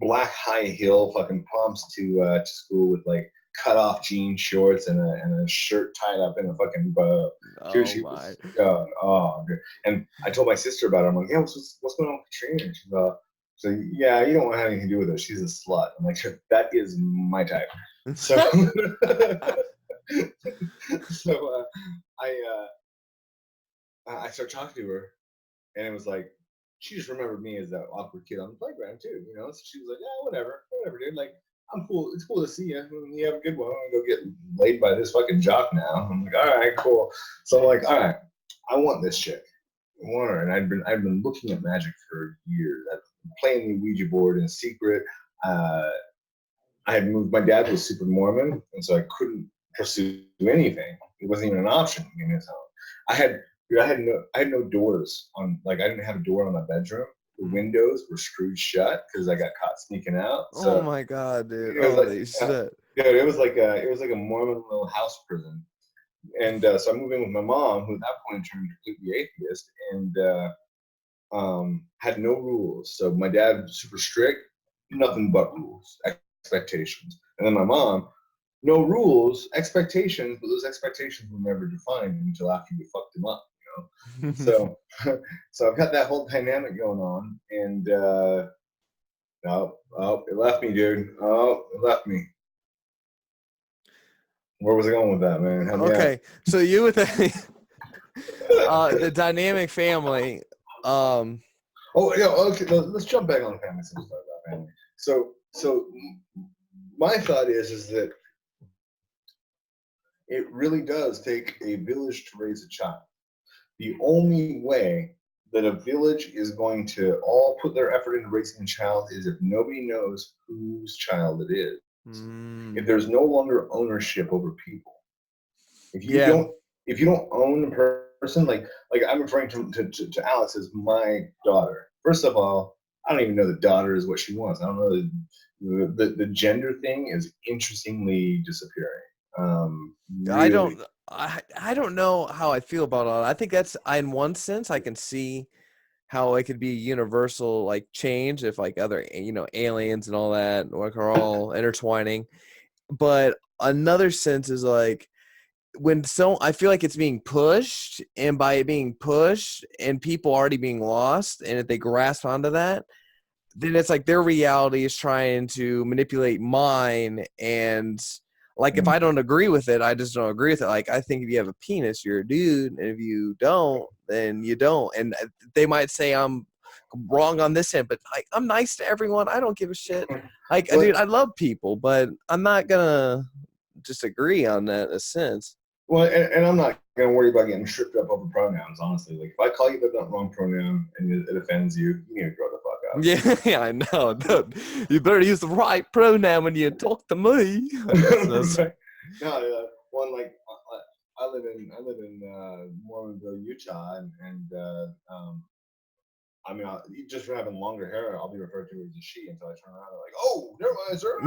black high heel fucking pumps to school with like cut off jean shorts and a shirt tied up in a fucking bow. She was good. And I told my sister about it. I'm like, yeah, what's going on with Katrina? And she's so yeah, you don't want to have anything to do with her. She's a slut. I'm like, sure, that is my type. So so I started talking to her, and it was like she just remembered me as that awkward kid on the playground too, you know. So she was like, yeah, whatever, dude. Like, I'm cool. It's cool to see you. You have a good one. I'm gonna go get laid by this fucking jock now. I'm like, all right, cool. So I'm like, all right, I want this chick. I want her. And I've been looking at magic for years. I've been playing the Ouija board in secret. I had moved. My dad was super Mormon, and so I couldn't pursue anything. It wasn't even an option in his home. I had no doors on. Like, I didn't have a door on my bedroom. The windows were screwed shut because I got caught sneaking out. So oh my god, dude! Holy shit! Yeah, it was like a Mormon little house prison. And so I moved in with my mom, who at that point turned completely atheist, and had no rules. So my dad was super strict, nothing but rules, expectations. And then my mom, no rules, expectations, but those expectations were never defined until after you fucked them up, you know? So I've got that whole dynamic going on, and it left me, dude. Oh, it left me. Where was I going with that, man? Okay, so you with the dynamic family. Oh yeah, okay. Let's jump back on family since we started about family. So my thought is that it really does take a village to raise a child. The only way that a village is going to all put their effort into raising a child is if nobody knows whose child it is. If there's no longer ownership over people. If you Yeah. don't own a person, like I'm referring to Alex as my daughter. First of all, I don't even know the daughter is what she wants. I don't know the gender thing is interestingly disappearing. I Really. don't I don't know how I feel about all that. I think that's in one sense I can see how it could be universal like change if like other aliens and all that like are all intertwining. But another sense is like I feel like it's being pushed, and by it being pushed and people already being lost, and if they grasp onto that, then it's like their reality is trying to manipulate mine. And like if I don't agree with it, I just don't agree with it. Like I think if you have a penis, you're a dude, and if you don't, then you don't. And they might say I'm wrong on this end, but like I'm nice to everyone. I don't give a shit. Like, dude, I love people, but I'm not gonna just agree on that in a sense. Well, and I'm not gonna worry about getting tripped up over pronouns, honestly. Like if I call you the wrong pronoun and it offends you, you need to grow the fuck up. Yeah, I know. You better use the right pronoun when you talk to me. I guess that's No, one like I live in Mormonville, Utah, I mean, just for having longer hair, I'll be referred to as a she until I turn around and like, oh, never mind, sir.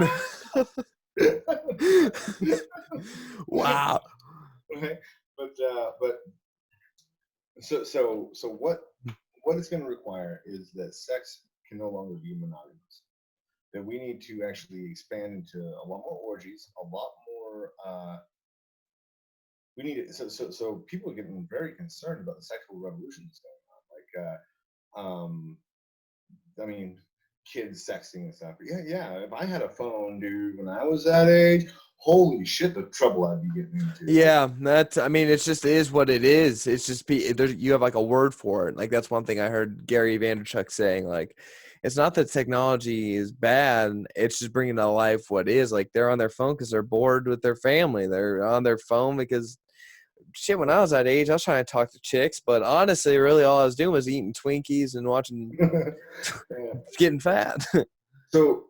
wow. Okay. But so what it's going to require is that sex can no longer be monogamous. That we need to actually expand into a lot more orgies, a lot more. We need it. So people are getting very concerned about the sexual revolution that's going on. I mean, kids sexting and stuff. Yeah. If I had a phone, dude, when I was that age, holy shit, the trouble I'd be getting into. Yeah, I mean, it's just is what it is. It's just you have like a word for it. Like that's one thing I heard Gary Vaynerchuk saying. Like, it's not that technology is bad. It's just bringing to life what is. Like they're on their phone because they're bored with their family. They're on their phone because shit. When I was that age, I was trying to talk to chicks, but honestly, really, all I was doing was eating Twinkies and watching, getting fat. So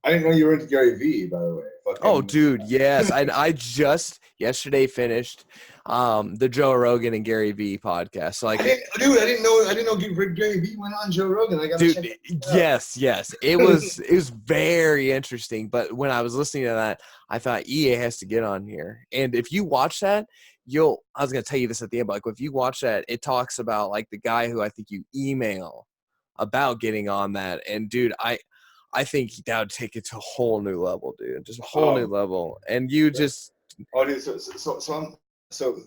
I didn't know you were into Gary Vee, by the way. Oh, dude, yes. I just yesterday finished the Joe Rogan and Gary Vee podcast. So like, I didn't know Gary Vee went on Joe Rogan. I got to check it out. yes. It was very interesting. But when I was listening to that, I thought EA has to get on here. And if you watch that, I was gonna tell you this at the end, but like if you watch that, it talks about like the guy who I think you email about getting on that. And dude, I think that would take it to a whole new level, dude. Just a whole new level. And you just dude, so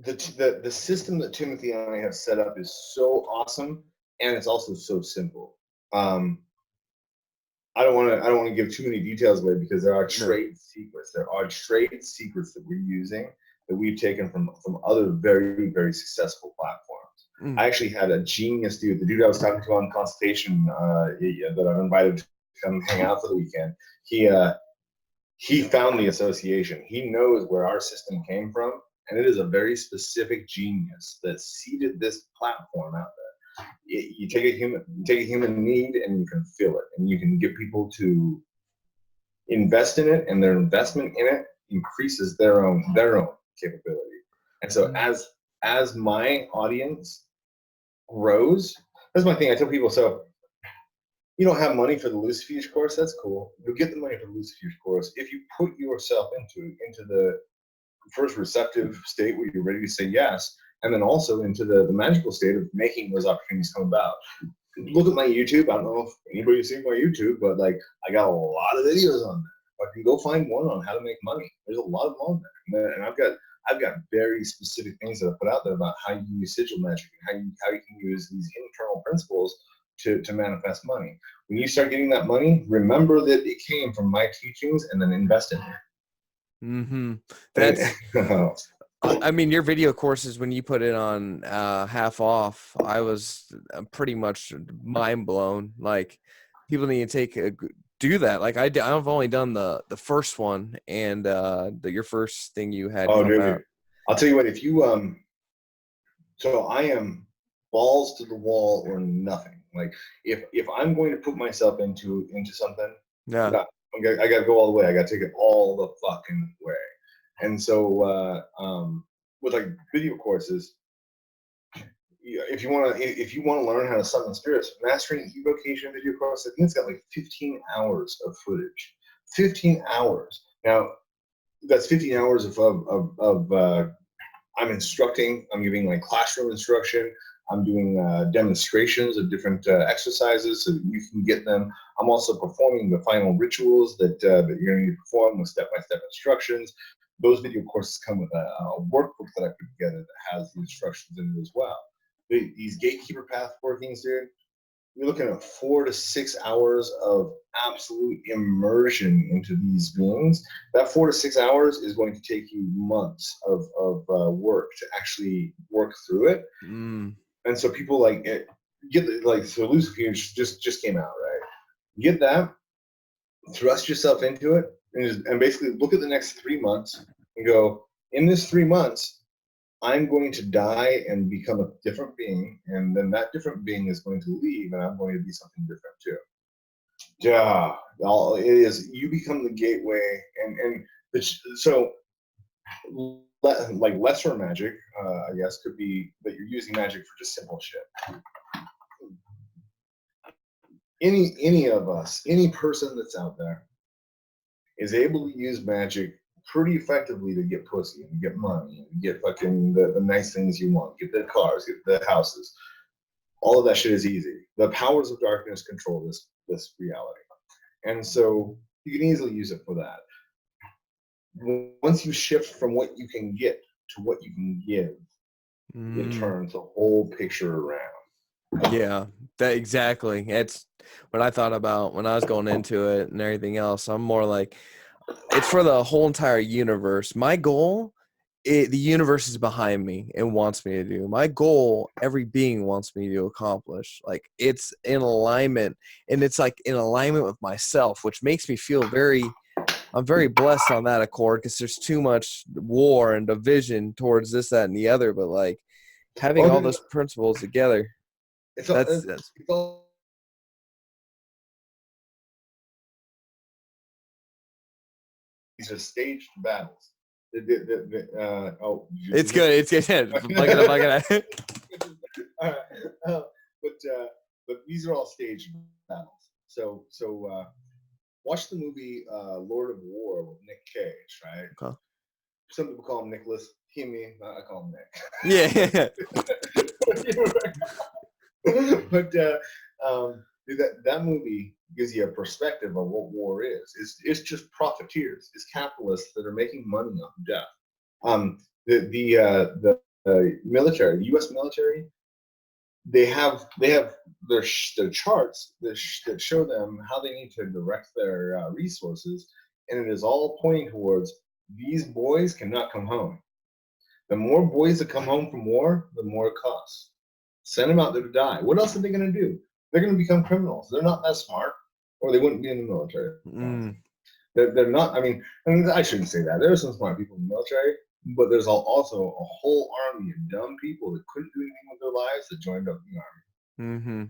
the system that Timothy and I have set up is so awesome, and it's also so simple. I don't want to give too many details away because there are trade secrets. There are trade secrets that we're using that we've taken from other very, very successful platforms. I actually had a genius dude, the dude I was talking to on consultation that I've invited to come hang out for the weekend. He found the association. He knows where our system came from, and it is a very specific genius that seeded this platform out there. You take a human need, and you can fill it, and you can get people to invest in it, and their investment in it increases their own capability. And so, as my audience grows, that's my thing. I tell people, so you don't have money for the Lucifuge course, that's cool. You'll get the money for the Lucifuge course if you put yourself into the first receptive state where you're ready to say yes, and then also into the magical state of making those opportunities come about. Look at my YouTube. I don't know if anybody's seen my YouTube, but like I got a lot of videos on there. I can go find one on how to make money. There's a lot of them on there, and I've got very specific things that I put out there about how you use sigil magic and how you can use these internal principles to manifest money. When you start getting that money, remember that it came from my teachings, and then invest in it. That's I mean, your video courses, when you put it on half off, I was pretty much mind blown. Like, people need to do that. Like I've only done the first one and your first thing you had come dude, out. I'll tell you what. If you so I am balls to the wall or nothing. Like if I'm going to put myself into something, Yeah. I got to go all the way. I got to take it all the fucking way. And so with like video courses, if you want to learn how to summon spirits, mastering evocation video course, I think it's got like 15 hours of footage. 15 hours. Now that's 15 hours of I'm instructing. I'm giving like classroom instruction. I'm doing demonstrations of different exercises so that you can get them. I'm also performing the final rituals that that you're going to perform with step-by-step instructions. Those video courses come with a workbook that I put together that has the instructions in it as well. These gatekeeper path workings, dude, you're looking at 4 to 6 hours of absolute immersion into these beings. That 4 to 6 hours is going to take you months of work to actually work through it. Mm. And so people like get like, so Lucifuge just came out, right? Get that, thrust yourself into it, and basically look at the next 3 months and go, in this 3 months, I'm going to die and become a different being, and then that different being is going to leave, and I'm going to be something different too. Yeah, all it is, you become the gateway, and so like lesser magic, I guess, could be that you're using magic for just simple shit. Any of us, any person that's out there, is able to use magic pretty effectively to get pussy and get money and get fucking the nice things you want, get the cars, get the houses. All of that shit is easy. The powers of darkness control this reality, and so you can easily use it for that. Once you shift from what you can get to what you can give, it turns the whole picture around. Yeah, that exactly. It's what I thought about when I was going into it and everything else. I'm more like, it's for the whole entire universe. My goal, the universe is behind me and wants me to do. My goal, every being wants me to accomplish. Like, it's in alignment, and it's like in alignment with myself, which makes me feel I'm very blessed on that accord, because there's too much war and division towards this, that, and the other. But like having all those principles together, that's these are staged battles. it's good. It's good. Plug it up. But these are all staged battles. So watch the movie Lord of War with Nick Cage, right? Okay. Some people call him Nicholas. Me, I call him Nick. Yeah. But that movie gives you a perspective of what war is. It's just profiteers. It's capitalists that are making money off of death. The military, the U.S. military, they have their charts that show them how they need to direct their resources, and it is all pointing towards these boys cannot come home. The more boys that come home from war, the more it costs. Send them out there to die. What else are they going to do? They're going to become criminals. They're not that smart, or they wouldn't be in the military. They're not. I mean, I shouldn't say that. There are some smart people in the military, but there's also a whole army of dumb people that couldn't do anything with their lives that joined up in the army. Mm-hmm.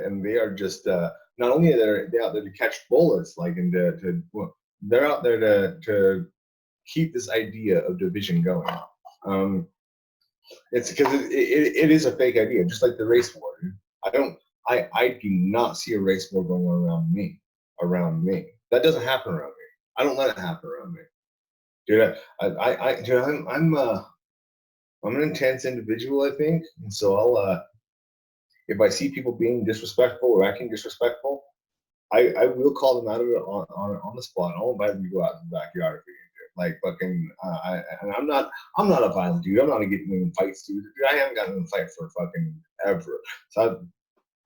And they are just not only are they out there to catch bullets, like they're out there to keep this idea of division going. It's because it is a fake idea, just like the race war. I do not see a race war going on around me. That doesn't happen around me. I don't let it happen around me, dude. I'm an intense individual, I think, and so I'll if I see people being disrespectful or acting disrespectful, I will call them out of it on the spot. I'll invite them to go out to the backyard if we can do it. Like fucking, and I'm not a violent dude. I'm not getting in fights, dude. I haven't gotten in a fight for fucking ever. So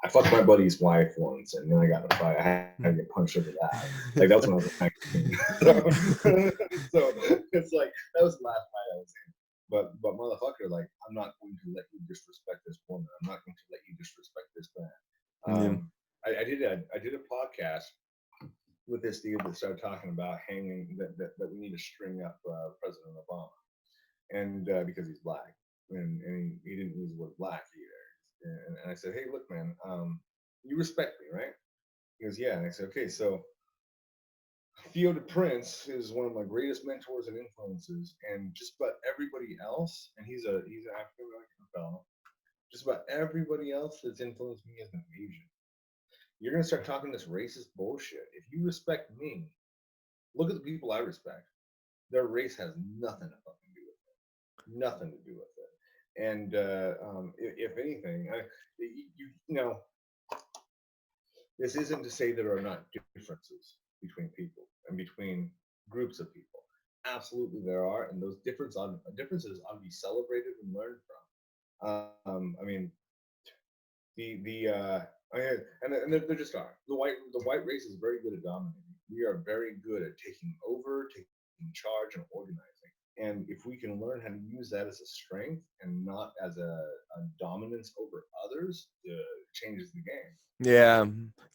I fucked my buddy's wife once, and then I got in a fight. I had to get punched over that. Like that's when I was a 19. So it's like that was the last fight I was in. But motherfucker, like I'm not going to let you disrespect this woman. I'm not going to let you disrespect this man. I did a podcast with this dude that started talking about hanging that we need to string up President Obama, and because he's black, and he didn't use the word black either. And I said, hey, look, man, you respect me, right? He goes, yeah. And I said, okay, so Theo de Prince is one of my greatest mentors and influences, and just about everybody else, and he's an African American fellow. Just about everybody else that's influenced me is an Asian. You're gonna start talking this racist bullshit. If you respect me, look at the people I respect. Their race has nothing to fucking do with it. Nothing to do with it. And if anything, you know, this isn't to say there are not differences between people and between groups of people. Absolutely, there are, and those differences ought to be celebrated and learned from. I mean, and there just are. The white race is very good at dominating. We are very good at taking over, taking charge, and organizing. And if we can learn how to use that as a strength and not as a dominance over others, it changes the game. Yeah,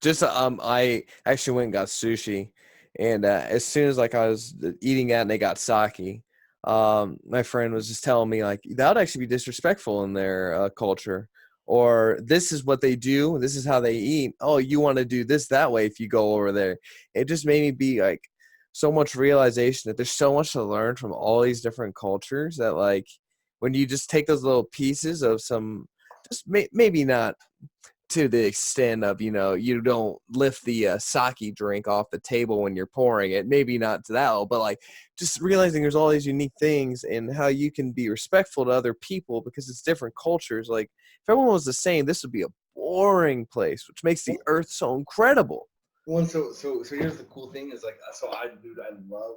just I actually went and got sushi, and as soon as like I was eating that and they got sake, my friend was just telling me like that would actually be disrespectful in their culture, or this is what they do, this is how they eat. Oh, you want to do this that way if you go over there. It just made me be like so much realization that there's so much to learn from all these different cultures that like when you just take those little pieces of some just maybe not to the extent of you don't lift the sake drink off the table when you're pouring it, maybe not to that level, but like just realizing there's all these unique things and how you can be respectful to other people because it's different cultures. Like if everyone was the same, this would be a boring place, which makes the earth so incredible. Well, so here's the cool thing is like, so I love.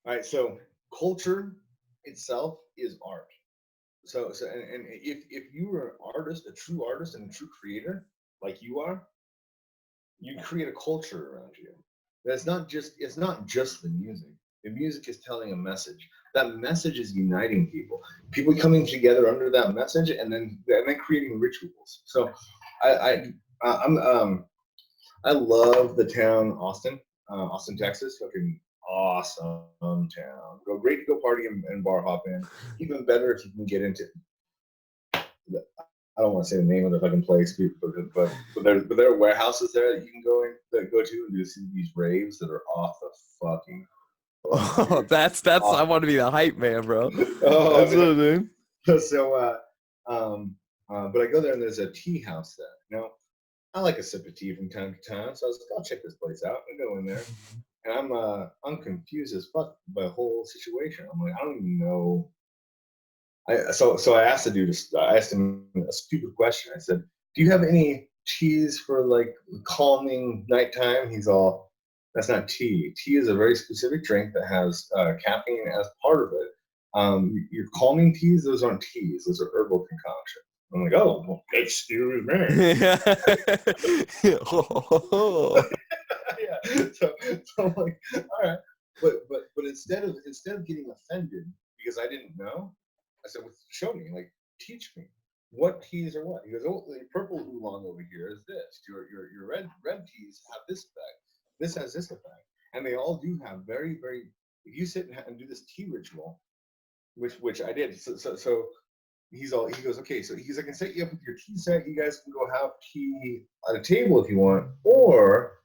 All right, so culture itself is art. So and if you were an artist, a true artist and a true creator like you are, you create a culture around you. That's not just it's not just the music. The music is telling a message. That message is uniting people. People coming together under that message, and then creating rituals. So, I'm I love the town Austin, Austin, Texas. Fucking awesome town. Great to go party and bar hop in. Even better if you can get into. I don't want to say the name of the fucking place, but there are warehouses there that you can go to and do these raves that are off the fucking. Oh, that's awesome. I want to be the hype man, bro. Oh, that's what dude. So, but I go there and there's a tea house there. You know, I like a sip of tea from time to time, so I was like, I'll check this place out. I go in there, and I'm confused as fuck by the whole situation. I'm like, I don't even know. So I asked the dude. I asked him a stupid question. I said, "Do you have any teas for like calming nighttime?" He's all, "That's not tea. Tea is a very specific drink that has caffeine as part of it. Your calming teas, those aren't teas. Those are herbal concoctions." I'm like, "Oh, well, excuse me." Yeah. So I'm like, all right, but instead of getting offended because I didn't know, I said, well, show me, like, teach me what teas are what. He goes, oh, the purple oolong over here is this. Your red teas have this effect. This has this effect, and they all do have very very. If you sit and do this tea ritual, which I did, so he goes, okay, so I can set you up with your tea set. You guys can go have tea at a table if you want, or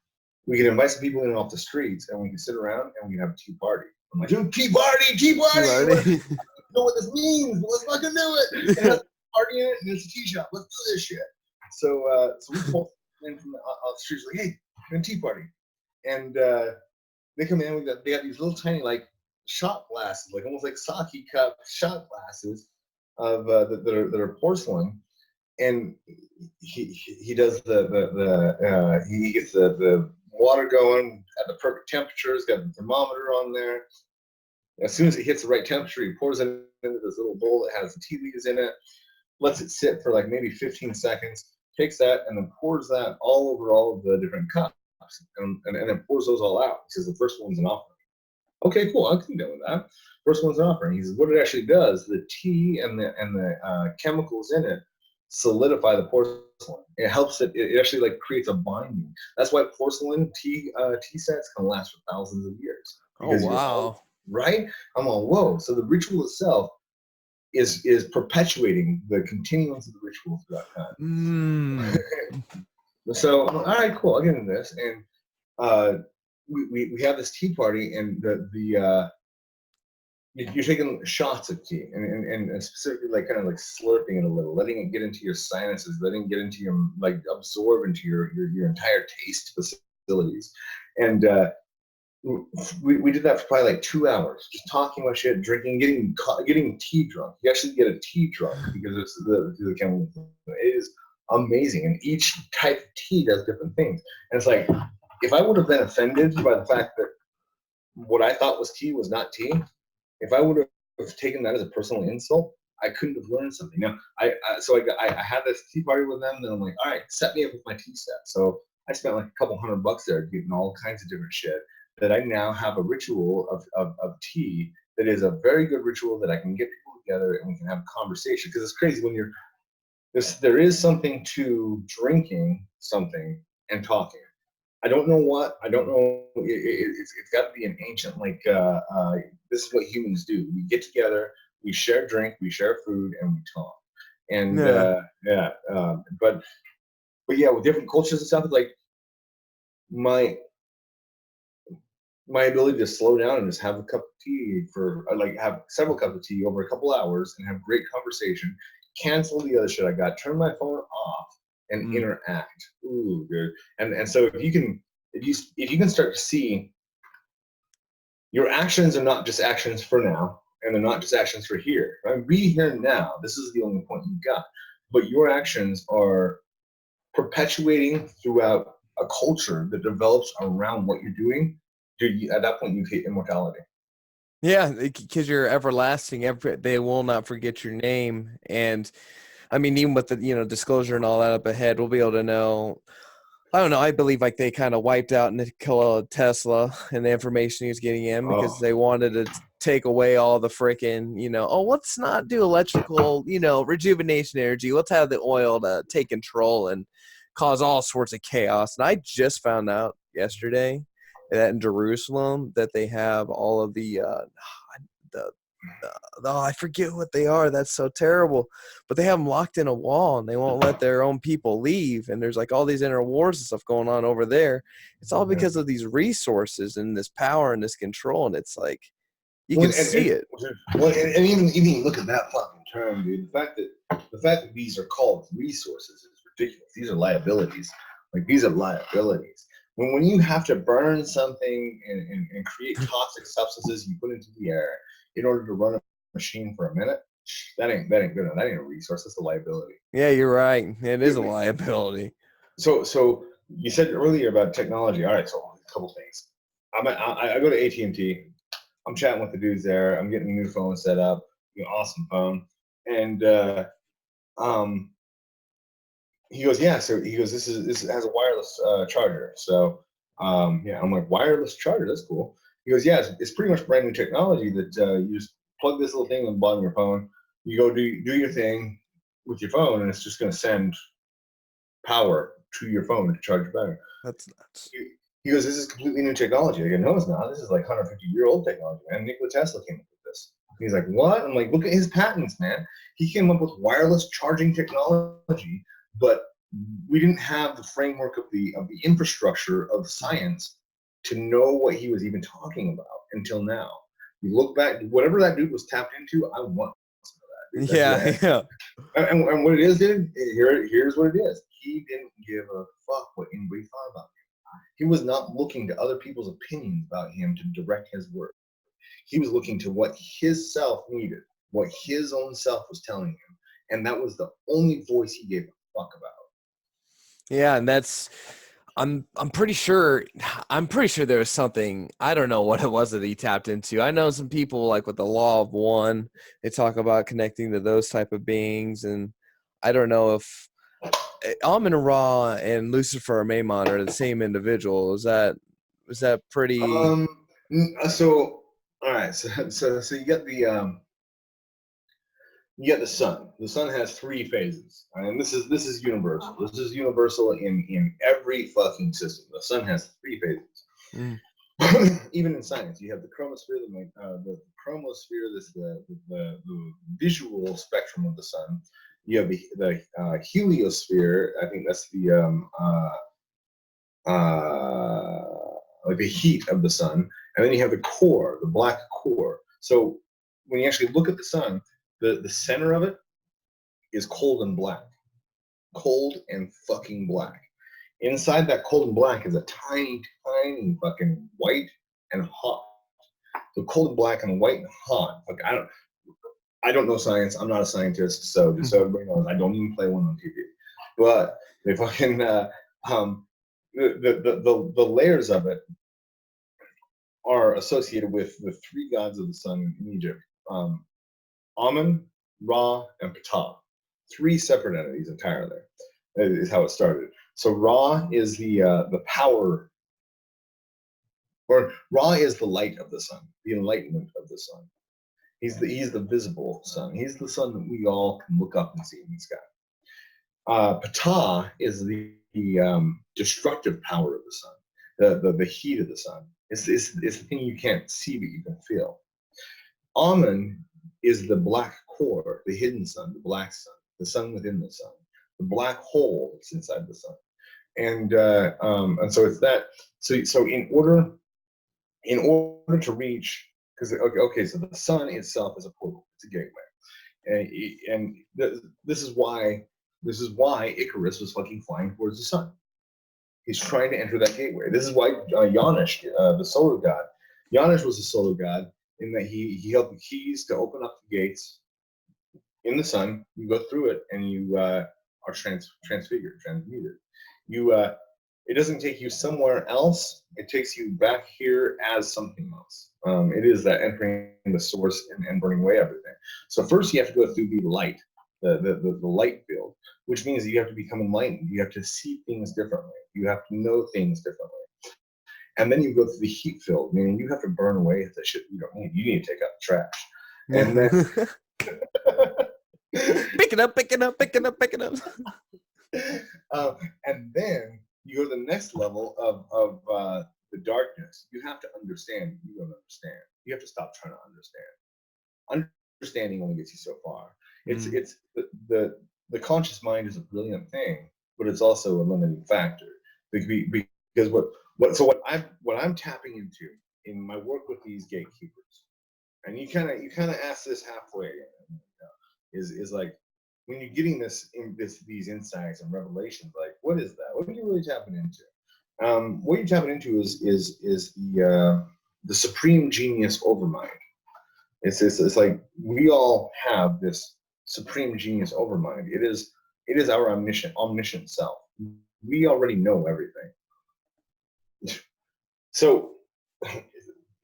we can invite some people in off the streets and we can sit around and we can have a tea party. I'm like, dude, tea party. I don't know what this means, but let's fucking do it. And let's party in it, and it's a tea shop. Let's do this shit. So we pull in from off the streets, like, hey, we're in a tea party. And they come in, they got these little tiny, like, shot glasses, like almost like sake cup shot glasses of that are porcelain. And he does he gets the water going at the perfect temperature. He's got the thermometer on there. As soon as it hits the right temperature, he pours it into this little bowl that has the tea leaves in it, lets it sit for like maybe 15 seconds, takes that and then pours that all over all of the different cups and then pours those all out. He says the first one's an offering. Okay, cool. I can deal with that. First one's an offering. He says what it actually does, the tea and the chemicals in it solidify the porcelain. It helps it actually like creates a binding. That's why porcelain tea sets can last for thousands of years. Oh wow. Right? I'm all, whoa. So the ritual itself is perpetuating the continuance of the ritual throughout time. So, all right, cool. I'll get into this. And we have this tea party, and you're taking shots of tea, and specifically like kind of like slurping it a little, letting it get into your sinuses, letting it get into your, like, absorb into your entire taste facilities. And we did that for probably like 2 hours, just talking about shit, drinking, getting tea drunk. You actually get a tea drunk because it's the chemical. It is amazing, and each type of tea does different things. And it's like, if I would have been offended by the fact that what I thought was tea was not tea, if I would have taken that as a personal insult, I couldn't have learned something. Now, I had this tea party with them, and I'm like, all right, set me up with my tea set. So I spent like a couple $100 there getting all kinds of different shit, that I now have a ritual of tea that is a very good ritual that I can get people together and we can have a conversation. Because it's crazy when there is something to drinking something and talking. I don't know what. I don't know. It's got to be an ancient, like, this is what humans do. We get together, we share drink, we share food, and we talk. And but yeah, with different cultures and stuff, like my ability to slow down and just have a cup of tea for, like, have several cups of tea over a couple hours and have great conversation, cancel the other shit I got, turn my phone off, and interact. Ooh, dude. And so if you can start to see your actions are not just actions for now, and they're not just actions for here. Right? Be here now. This is the only point you've got. But your actions are perpetuating throughout a culture that develops around what you're doing. Dude, at that point, you've hit immortality. Yeah, because you're everlasting. They will not forget your name. And I mean, even with the, disclosure and all that up ahead, we'll be able to know. I don't know. I believe like they kind of wiped out Nikola Tesla and the information he was getting in because they wanted to take away all the freaking, let's not do electrical, rejuvenation energy. Let's have the oil to take control and cause all sorts of chaos. And I just found out yesterday that in Jerusalem that they have all of the I forget what they are. That's so terrible. But they have them locked in a wall, and they won't let their own people leave. And there's like all these inner wars and stuff going on over there. It's all because of these resources and this power and this control. And it's like you can see it. Well, and even look at that fucking term, dude. The fact that these are called resources is ridiculous. These are liabilities. Like, these are liabilities. When you have to burn something and create toxic substances you put into the air in order to run a machine for a minute, that ain't good enough. That ain't a resource. That's a liability. Yeah, you're right. It is a liability. So you said earlier about technology. All right, so a couple things. I go to AT&T. I'm chatting with the dudes there. I'm getting a new phone set up. Awesome phone. And he goes, yeah. So he goes, this has a wireless charger. So yeah, I'm like, wireless charger. That's cool. He goes, yeah, it's pretty much brand new technology that you just plug this little thing on the bottom of your phone. You go do your thing with your phone, and it's just going to send power to your phone to charge your battery. That's nuts. He goes, this is completely new technology. I go, no, it's not. This is like 150-year-old technology, man. Nikola Tesla came up with this. He's like, what? I'm like, look at his patents, man. He came up with wireless charging technology, but we didn't have the framework of the infrastructure of science to know what he was even talking about until now. You look back, whatever that dude was tapped into, I want some of that. Dude. Yeah. And what it is, dude, here's what it is. He didn't give a fuck what anybody thought about him. He was not looking to other people's opinions about him to direct his work. He was looking to what his self needed, what his own self was telling him, and that was the only voice he gave a fuck about. Yeah, and that's I'm pretty sure there was something, I don't know what it was that he tapped into. I know some people like with the law of one, they talk about connecting to those type of beings, and I don't know if Amun-Ra and Lucifer Maimon are the same individual. Is that pretty? So all right, so you get the sun. The sun has 3 phases, and this is universal. This is universal in every fucking system. The sun has 3 phases. Even in science, you have the chromosphere, the chromosphere, this the visual spectrum of the sun. You have the heliosphere. I think that's like the heat of the sun, and then you have the core, the black core. So when you actually look at the sun, the center of it is cold and black, cold and fucking black. Inside that cold and black is a tiny, tiny fucking white and hot. So cold and black and white and hot. Like I don't know science. I'm not a scientist, so just so everybody knows, I don't even play one on TV. But they fucking the layers of it are associated with the three gods of the sun in Egypt: Amun, Ra, and Ptah. Three separate entities entirely. That is how it started. So Ra is the power, or Ra is the light of the sun, the enlightenment of the sun. He's the visible sun. He's the sun that we all can look up and see in the sky. Ptah is the destructive power of the sun, the heat of the sun. It's the thing you can't see but you can feel. Amun is the black core, the hidden sun, the black sun, the sun within the sun, the black hole that's inside the sun. And so it's that. So in order to reach, because okay, so the sun itself is a portal, it's a gateway, and this is why Icarus was fucking flying towards the sun. He's trying to enter that gateway. This is why Yanish, the solar god, Yanish was a solar god in that he held the keys to open up the gates in the sun. You go through it and you are transfigured, transmuted. It doesn't take you somewhere else. It takes you back here as something else. It is that entering the source and burning away everything. So first you have to go through the light, the light field, which means you have to become enlightened. You have to see things differently. You have to know things differently. And then you go through the heat field, meaning you have to burn away the shit you don't need. You need to take out the trash. And then pick it up, pick it up, pick it up, pick it up. And then you go to the next level of the darkness. You have to understand. You don't understand. You have to stop trying to understand. Understanding only gets you so far. It's the conscious mind is a brilliant thing, but it's also a limiting factor. Because what I'm tapping into in my work with these gatekeepers, and you kind of ask this halfway, is like, when you're getting these insights and revelations, like, what is that? What are you really tapping into? What you're tapping into is the supreme genius overmind. It's like we all have this supreme genius overmind. It is our omniscient self. We already know everything. So, a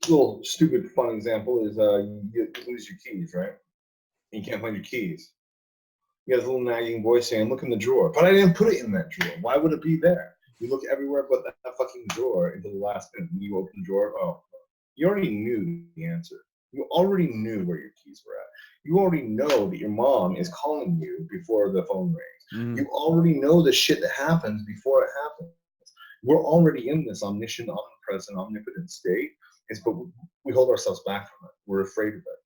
little stupid fun example is you lose your keys, right? And you can't find your keys. You got this little nagging voice saying, "Look in the drawer." But I didn't put it in that drawer. Why would it be there? You look everywhere but that fucking drawer until the last minute. When you open the drawer, oh, you already knew the answer. You already knew where your keys were at. You already know that your mom is calling you before the phone rings. You already know the shit that happens before it happens. We're already in this omniscient, omnipresent, omnipotent state. But we hold ourselves back from it. We're afraid of it.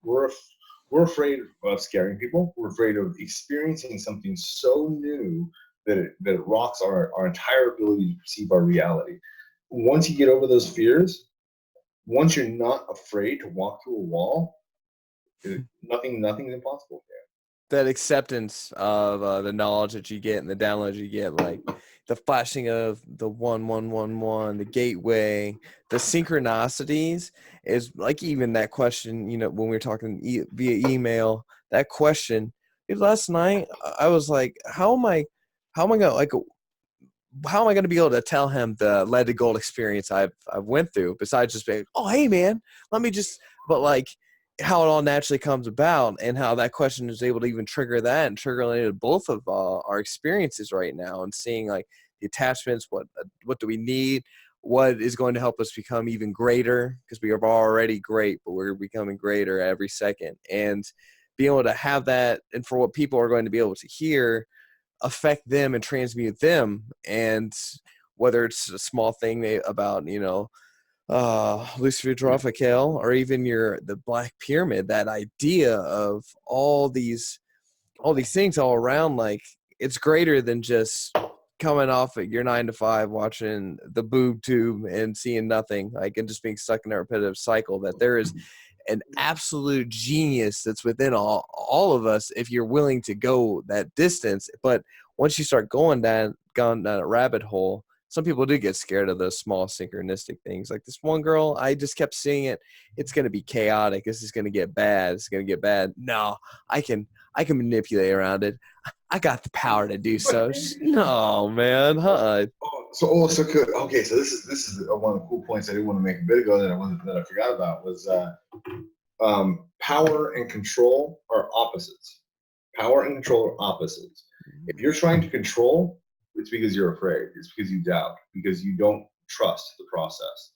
We're afraid of scaring people. We're afraid of experiencing something so new that it rocks our entire ability to perceive our reality. Once you get over those fears, once you're not afraid to walk through a wall, nothing's impossible there. That acceptance of the knowledge that you get and the downloads you get, like the flashing of the 1111, the gateway, the synchronicities, is like, even that question, when we were talking via email, that question, last night I was like, how am I going to be able to tell him the lead to gold experience I've went through, besides just being, oh, hey man, but like how it all naturally comes about, and how that question is able to even trigger that and trigger both of our experiences right now, and seeing like the attachments, what do we need, what is going to help us become even greater, because we are already great, but we're becoming greater every second, and being able to have that, and for what people are going to be able to hear, affect them and transmute them. And whether it's a small thing about Lucifer Drophical, or even the Black Pyramid, that idea of all these things all around, like it's greater than just coming off at your 9 to 5 watching the boob tube and seeing nothing, like, and just being stuck in a repetitive cycle. That there is an absolute genius that's within all of us if you're willing to go that distance. But once you start going down a rabbit hole, some people do get scared of those small synchronistic things. Like this one girl, I just kept seeing it. It's going to be chaotic. This is going to get bad. It's going to get bad. No, I can manipulate around it. I got the power to do so. No, man. So good. Okay, so this is one of the cool points I didn't want to make a bit ago that I forgot about was power and control are opposites. Power and control are opposites. If you're trying to control, it's because you're afraid. It's because you doubt, because you don't trust the process.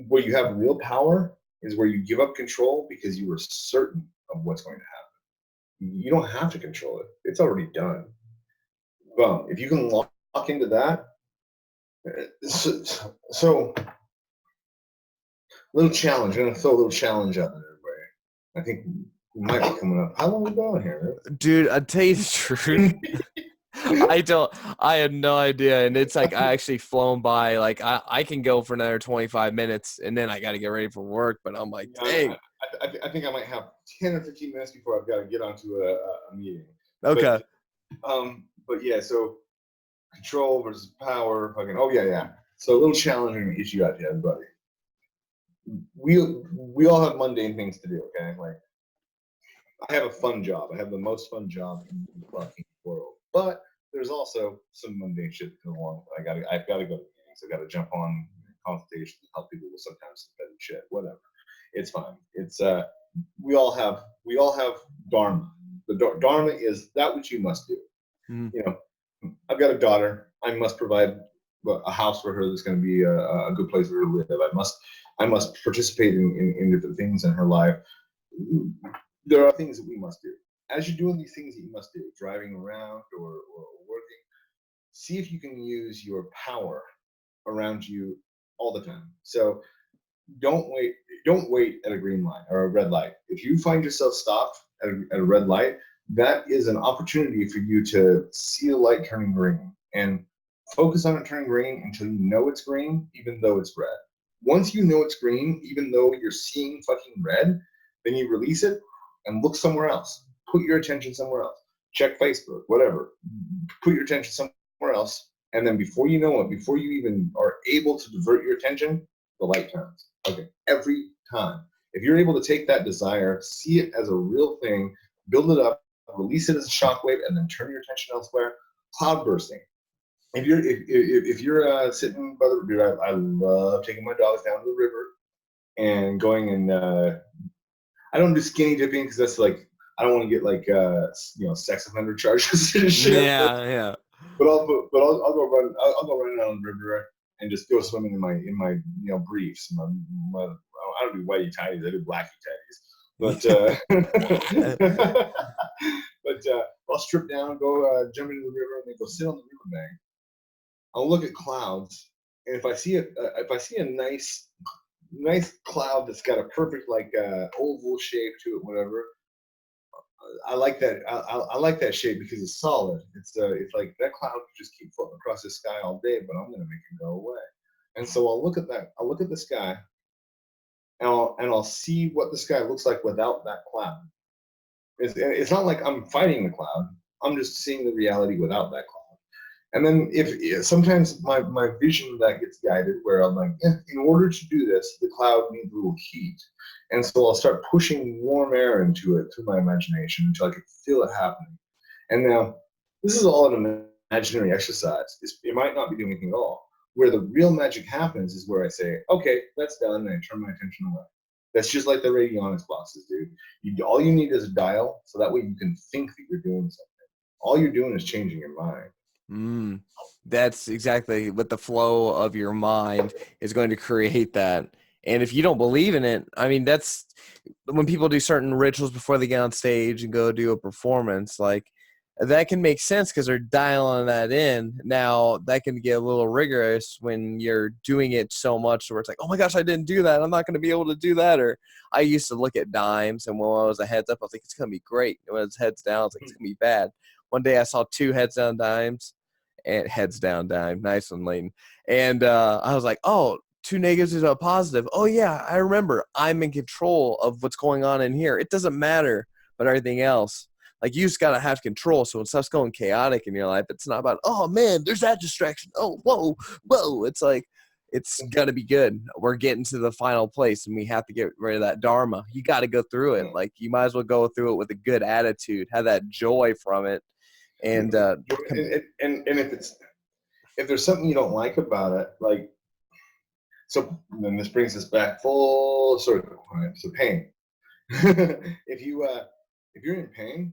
Where you have real power is where you give up control because you are certain of what's going to happen. You don't have to control it. It's already done. Well, if you can lock into that, so little challenge. I'm gonna throw a little challenge out there, everybody. I think we might be coming up. How long are we going here, man? Dude, I'll tell you the truth. I have no idea. And it's like I actually flown by. Like I can go for another 25 minutes and then I got to get ready for work. But I'm like, dang. I think I might have 10 or 15 minutes before I've got to get onto a meeting. Okay. But yeah, so control versus power. Fucking, oh, yeah. So a little challenging issue out to everybody. We all have mundane things to do, okay? Like, I have a fun job. I have the most fun job in the fucking world. But there's also some mundane shit to go along. I've got to go to meetings. I've got to jump on consultations, help people with sometimes some petty shit, whatever. It's fine. It's we all have dharma. The dharma is that which you must do. Mm-hmm. You know, I've got a daughter. I must provide a house for her that's going to be a good place for her to live. I must participate in different things in her life. There are things that we must do. As you're doing these things that you must do, driving around or working, see if you can use your power around you all the time. So don't wait at a green light or a red light. If you find yourself stopped at a red light, that is an opportunity for you to see the light turning green and focus on it turning green until you know it's green, even though it's red. Once you know it's green, even though you're seeing fucking red, then you release it and look somewhere else. Put your attention somewhere else. Check Facebook, whatever. Put your attention somewhere else. And then before you know it, before you even are able to divert your attention, the light turns. Okay, every time. If you're able to take that desire, see it as a real thing, build it up, release it as a shockwave, and then turn your attention elsewhere, cloud bursting. If you're sitting by the river, I love taking my dogs down to the river and going and I don't do skinny dipping because that's like I don't want to get like sex offender charges and shit. Yeah. But I'll go run. I'll go run down the river and just go swimming in my briefs. I don't do whitey tighties. I do blacky tighties. But I'll strip down, go jump into the river, and then go sit on the riverbank. I'll look at clouds, and if I see a nice cloud that's got a perfect like oval shape to it, whatever. I like that. I like that shape because it's solid. It's like that cloud could just keep floating across the sky all day, but I'm gonna make it go away. And so I'll look at that. I'll look at the sky, and I'll see what the sky looks like without that cloud. It's not like I'm fighting the cloud. I'm just seeing the reality without that cloud. And then if sometimes my vision that gets guided where I'm like, in order to do this, the cloud needs a little heat. And so I'll start pushing warm air into it through my imagination until I can feel it happening. And now this is all an imaginary exercise. It might not be doing anything at all. Where the real magic happens is where I say, okay, that's done, and I turn my attention away. That's just like the radionics boxes, dude. All you need is a dial, so that way you can think that you're doing something. All you're doing is changing your mind. That's exactly what the flow of your mind is going to create that. And if you don't believe in it, I mean, that's when people do certain rituals before they get on stage and go do a performance. Like that can make sense because they're dialing that in. Now that can get a little rigorous when you're doing it so much where it's like, oh my gosh, I didn't do that. I'm not going to be able to do that. Or I used to look at dimes, and when I was a heads up, I was like, it's going to be great. And when it's heads down, I was like, it's going to be bad. One day I saw 2 heads down dimes and heads down dime. Nice one, Layton. And I was like, oh, 2 negatives is a positive. Oh yeah, I remember. I'm in control of what's going on in here. It doesn't matter about everything else. Like, you just gotta have control. So when stuff's going chaotic in your life, it's not about, oh man, there's that distraction. Oh, whoa. It's like, it's gonna be good. We're getting to the final place, and we have to get rid of that dharma. You got to go through it. Like, you might as well go through it with a good attitude, have that joy from it, and if there's something you don't like about it, like, so then this brings us back full circle. Right? So pain. if you're in pain,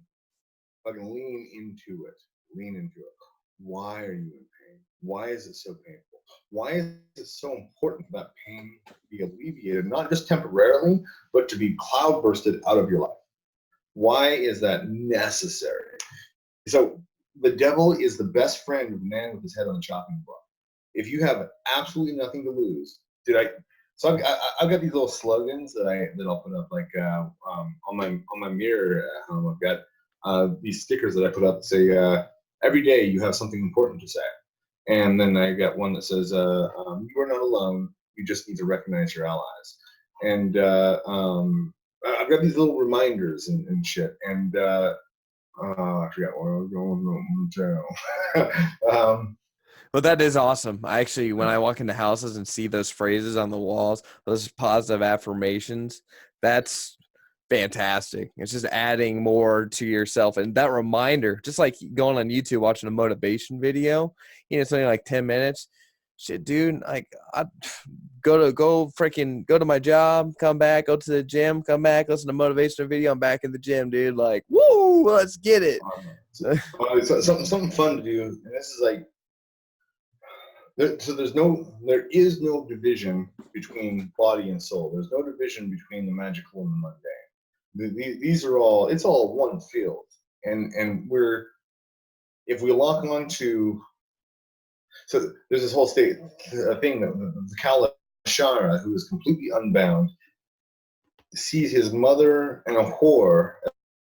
fucking lean into it. Lean into it. Why are you in pain? Why is it so painful? Why is it so important for that pain to be alleviated, not just temporarily, but to be cloud bursted out of your life? Why is that necessary? So the devil is the best friend of the man with his head on the chopping block. If you have absolutely nothing to lose, so I've got these little slogans that I'll put up, like on my mirror at home. I've got these stickers that I put up that say, every day you have something important to say. And then I got one that says, you are not alone. You just need to recognize your allies. And I've got these little reminders and shit. And I forgot what I was going to Well, that is awesome. I actually, when I walk into houses and see those phrases on the walls, those positive affirmations, that's fantastic. It's just adding more to yourself. And that reminder, just like going on YouTube, watching a motivation video, it's only like 10 minutes. Shit, dude, like, I go to my job, come back, go to the gym, come back, listen to motivational video. I'm back in the gym, dude. Like, woo, let's get it. something fun to do. And this is like, so there is no division between body and soul. There's no division between the magical and the mundane. These are all, it's all one field. And if we lock on to, so there's this whole thing that the Kalashara, who is completely unbound, sees his mother and a whore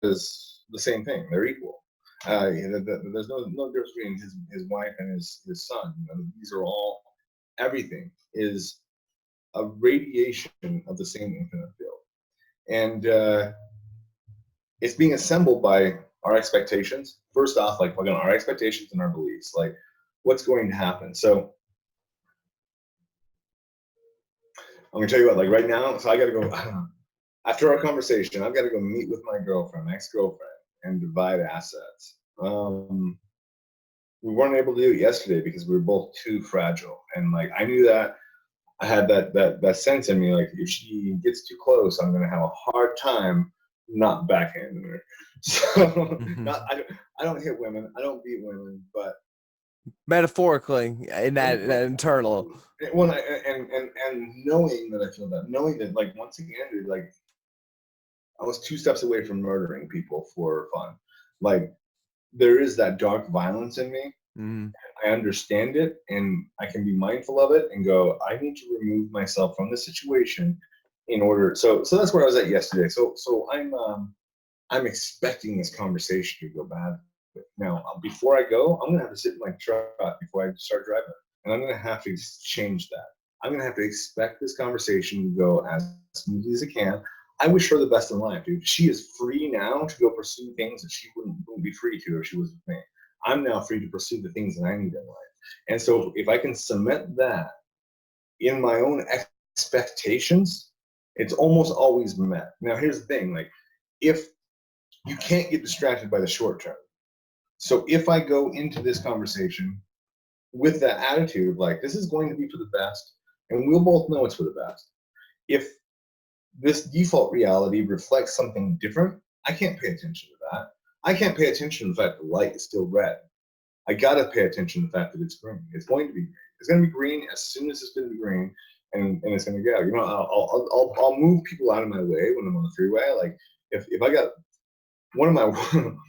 as the same thing. They're equal. There's no difference between his wife and his son. These are all, everything is a radiation of the same infinite field. And it's being assembled by our expectations. First off, like, again, our expectations and our beliefs, like what's going to happen. So I'm gonna tell you what, like right now, so I gotta go, after our conversation, I've got to go meet with my ex-girlfriend, and divide assets. We weren't able to do it yesterday because we were both too fragile. And like, I knew that I had that sense in me, like, if she gets too close, I'm gonna have a hard time not backhanding her. So I don't hit women, I don't beat women, but Metaphorically, in that internal. Well, and knowing that I feel that, knowing that, like, once again, dude, like, I was 2 steps away from murdering people for fun. Like, there is that dark violence in me. Mm. I understand it, and I can be mindful of it and go, I need to remove myself from the situation in order. So that's where I was at yesterday. So I'm expecting this conversation to go bad. Now, before I go, I'm gonna have to sit in my truck before I start driving, and I'm gonna have to change that. I'm gonna have to expect this conversation to go as smoothly as it can. I wish her the best in life, dude. She is free now to go pursue things that she wouldn't be free to if she was with me. I'm now free to pursue the things that I need in life. And so if I can cement that in my own expectations, it's almost always met. Now, here's the thing, like, if you can't get distracted by the short term. So if I go into this conversation with that attitude of like, this is going to be for the best, and we'll both know it's for the best. If this default reality reflects something different, I can't pay attention to that. I can't pay attention to the fact the light is still red. I gotta pay attention to the fact that it's green. It's going to be green. It's going to be green as soon as it's going to be green, and it's going to go. You know, I'll move people out of my way when I'm on the freeway. Like, if I got one of my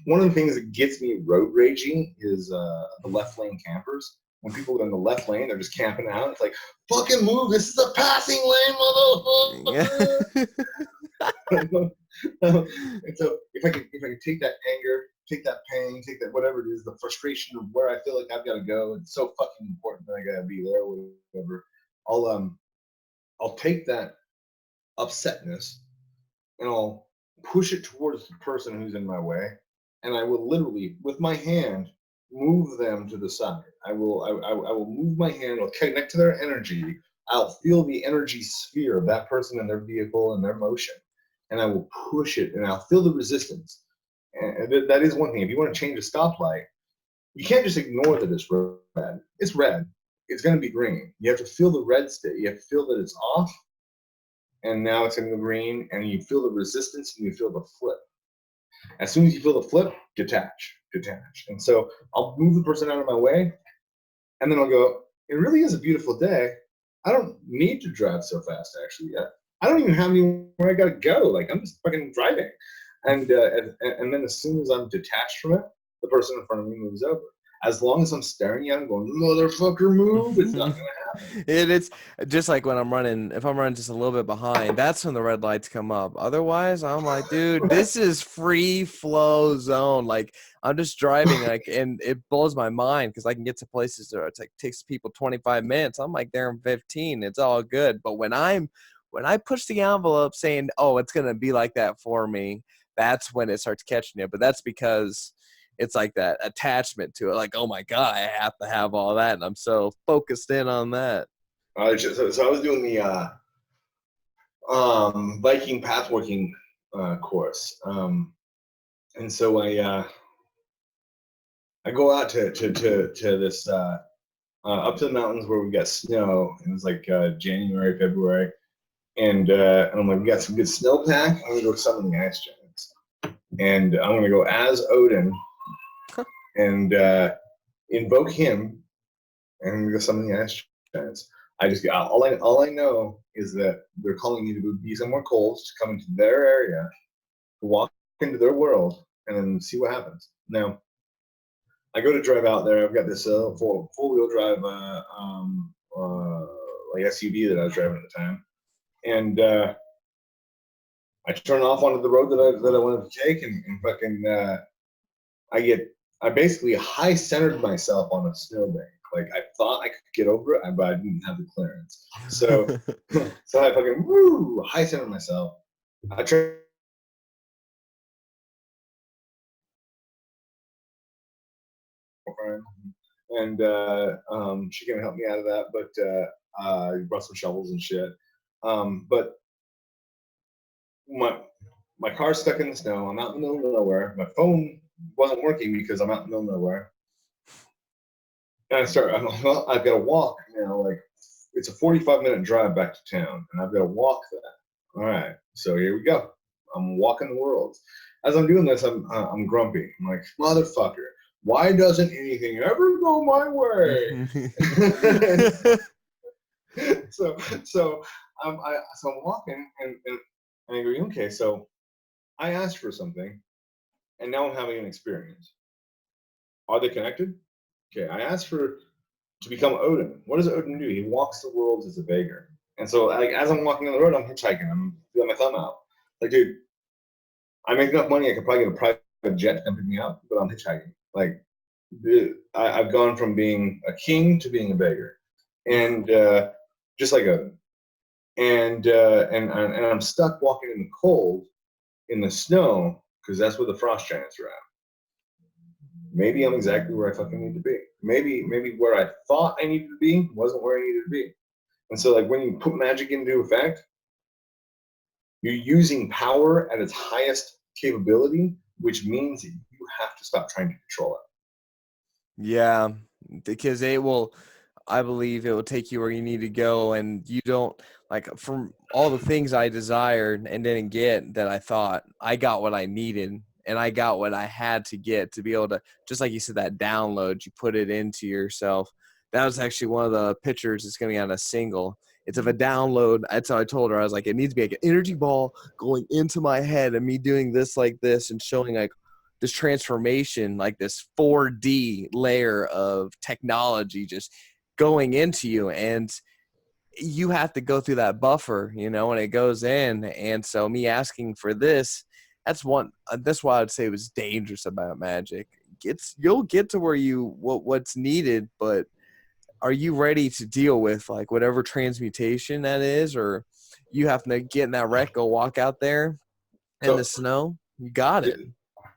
one of the things that gets me road raging is the left lane campers. When people are in the left lane, they're just camping out. It's like, fucking move! This is a passing lane, motherfucker. And so if I can take that anger, take that pain, take that whatever it is, the frustration of where I feel like I've got to go, it's so fucking important that I gotta be there, whatever. I'll take that upsetness and I'll push it towards the person who's in my way, and I will literally, with my hand, move them to the side. I will move my hand. I'll connect to their energy. I'll feel the energy sphere of that person and their vehicle and their motion, and I will push it, and I'll feel the resistance. And that is one thing. If you want to change a stoplight, you can't just ignore that it's red. It's red. It's going to be green. You have to feel the red state. You have to feel that it's off, and now it's in the green, and you feel the resistance and you feel the flip. As soon as you feel the flip, detach. And so I'll move the person out of my way, and then I'll go, it really is a beautiful day. I don't need to drive so fast, actually. I don't even have anywhere I gotta go. Like, I'm just fucking driving. And then as soon as I'm detached from it, the person in front of me moves over. As long as I'm staring at him going, motherfucker, move, it's not gonna happen. It's just like when I'm running, if I'm running just a little bit behind, that's when the red lights come up. Otherwise, I'm like, dude, this is free flow zone. Like, I'm just driving, like, and it blows my mind because I can get to places where it's like takes people 25 minutes. I'm like there in 15. It's all good. But when I push the envelope saying, oh, it's gonna be like that for me, that's when it starts catching you. But that's because it's like that attachment to it. Like, oh my God, I have to have all that. And I'm so focused in on that. So I was doing the Viking pathworking course. And so I go out to this up to the mountains where we got snow. And it was like January, February. And I'm like, we got some good snowpack. I'm gonna go summon the ice giants. And I'm gonna go as Odin and invoke him, and I'm gonna go summon the ice giants. All I know is that they're calling me to be somewhere cold, to come into their area, to walk into their world, and then see what happens. Now, I go to drive out there. I've got this four wheel drive like SUV that I was driving at the time, and I turn off onto the road that I wanted to take, and fucking I basically high centered myself on a snowbank. Like, I thought I could get over it, but I didn't have the clearance. So so I fucking high centered myself. I tried and she can help me out of that, but brought some shovels and shit. But my car's stuck in the snow. I'm out in the middle of nowhere. My phone wasn't working because I'm out in the middle of nowhere. And I'm like, well, I've got to walk now. Like, it's a 45-minute drive back to town, and I've got to walk that. All right, so here we go. I'm walking the world. As I'm doing this, I'm grumpy. I'm like, motherfucker, why doesn't anything ever go my way? so I'm walking, and I go, okay, so I asked for something, and now I'm having an experience. Are they connected? Okay, I asked to become Odin. What does Odin do? He walks the world as a beggar. And so, like, as I'm walking on the road, I'm hitchhiking. I'm feeling my thumb out. Like, dude, I make enough money. I could probably get a private jet to come pick me up, but I'm hitchhiking. Like, I've gone from being a king to being a beggar, and just like Odin. And I'm stuck walking in the cold, in the snow, because that's where the frost giants are at. Maybe I'm exactly where I fucking need to be. Maybe where I thought I needed to be wasn't where I needed to be. And so, like, when you put magic into effect, you're using power at its highest capability, which means that you have to stop trying to control it. Yeah, because I believe it will take you where you need to go, and you don't, like, from all the things I desired and didn't get that I thought, I got what I needed, and I got what I had to get to be able to, just like you said, that download, you put it into yourself. That was actually one of the pictures that's going to be on a single. it's of a download. That's how I told her. I was like, it needs to be like an energy ball going into my head and me doing this like this and showing like this transformation, like this 4D layer of technology just going into you. And you have to go through that buffer, you know, when it goes in. And so me asking for this, that's why I'd say it was dangerous about magic. You'll get to where what's needed, but are you ready to deal with like whatever transmutation that is, or you have to get in that wreck, go walk out there in the So, snow? You got it.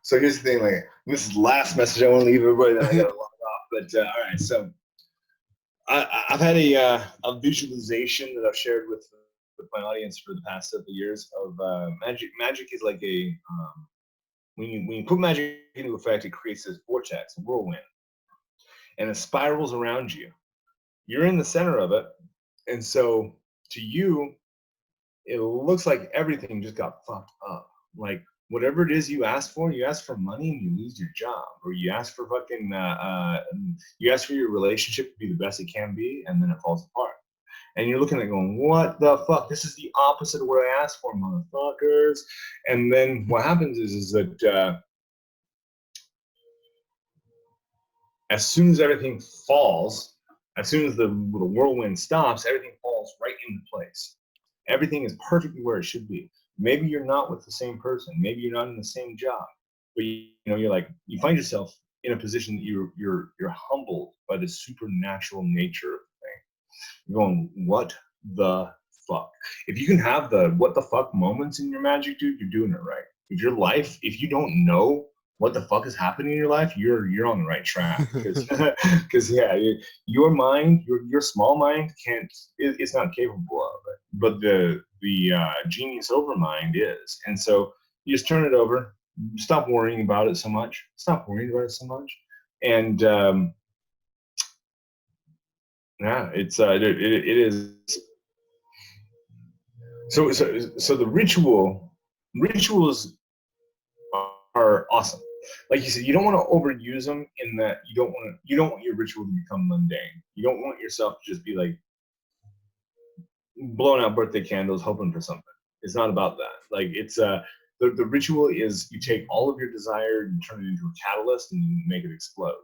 so here's the thing. Like, this is the last message I want to leave everybody. Then I got to log off. But all right, so I've had a visualization that I've shared with my audience for the past several years of magic. Magic is like a when you put magic into effect, it creates this vortex, a whirlwind, and it spirals around you. You're in the center of it, and so to you, it looks like everything just got fucked up. Like whatever it is you ask for money and you lose your job, or you ask for fucking you ask for your relationship to be the best it can be, and then it falls apart. And you're looking at it going, what the fuck? This is the opposite of what I asked for, motherfuckers. And then what happens is that as soon as everything falls, as soon as the whirlwind stops, everything falls right into place. Everything is perfectly where it should be. Maybe you're not with the same person. Maybe you're not in the same job. But you're like, you find yourself in a position that you're humbled by the supernatural nature of the thing. You're going, what the fuck? If you can have the what the fuck moments in your magic, dude, you're doing it right. If you don't know what the fuck is happening in your life, you're on the right track. Because yeah, your mind, your small mind it's not capable of it. But the genius over mind is. And so you just turn it over, stop worrying about it so much. And yeah, it is. So the rituals are awesome. Like you said, you don't want to overuse them in that you don't want your ritual to become mundane. You don't want yourself to just be like blowing out birthday candles hoping for something. It's not about that. Like it's the ritual is you take all of your desire and turn it into a catalyst and you make it explode.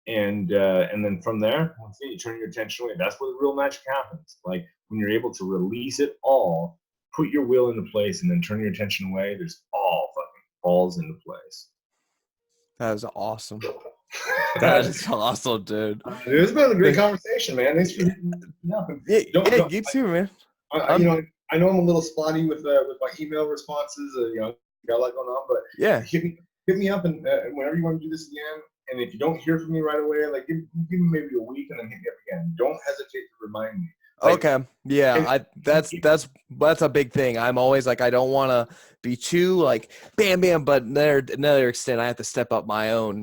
And then from there, once you turn your attention away, that's where the real magic happens. Like when you're able to release it all, put your will into place, and then turn your attention away, there's all fucking falls into place. That is awesome. That is awesome, dude. It's been a great conversation, man. Thanks for hitting me up. Yeah, you too, man. I know I'm a little spotty with my email responses. Got a lot going on, but yeah, hit me up and whenever you want to do this again. And if you don't hear from me right away, like give me maybe a week and then hit me up again. Don't hesitate to remind me. Like, okay. Yeah, that's a big thing. I'm always like, I don't want to be too like bam bam, but another extent I have to step up my own,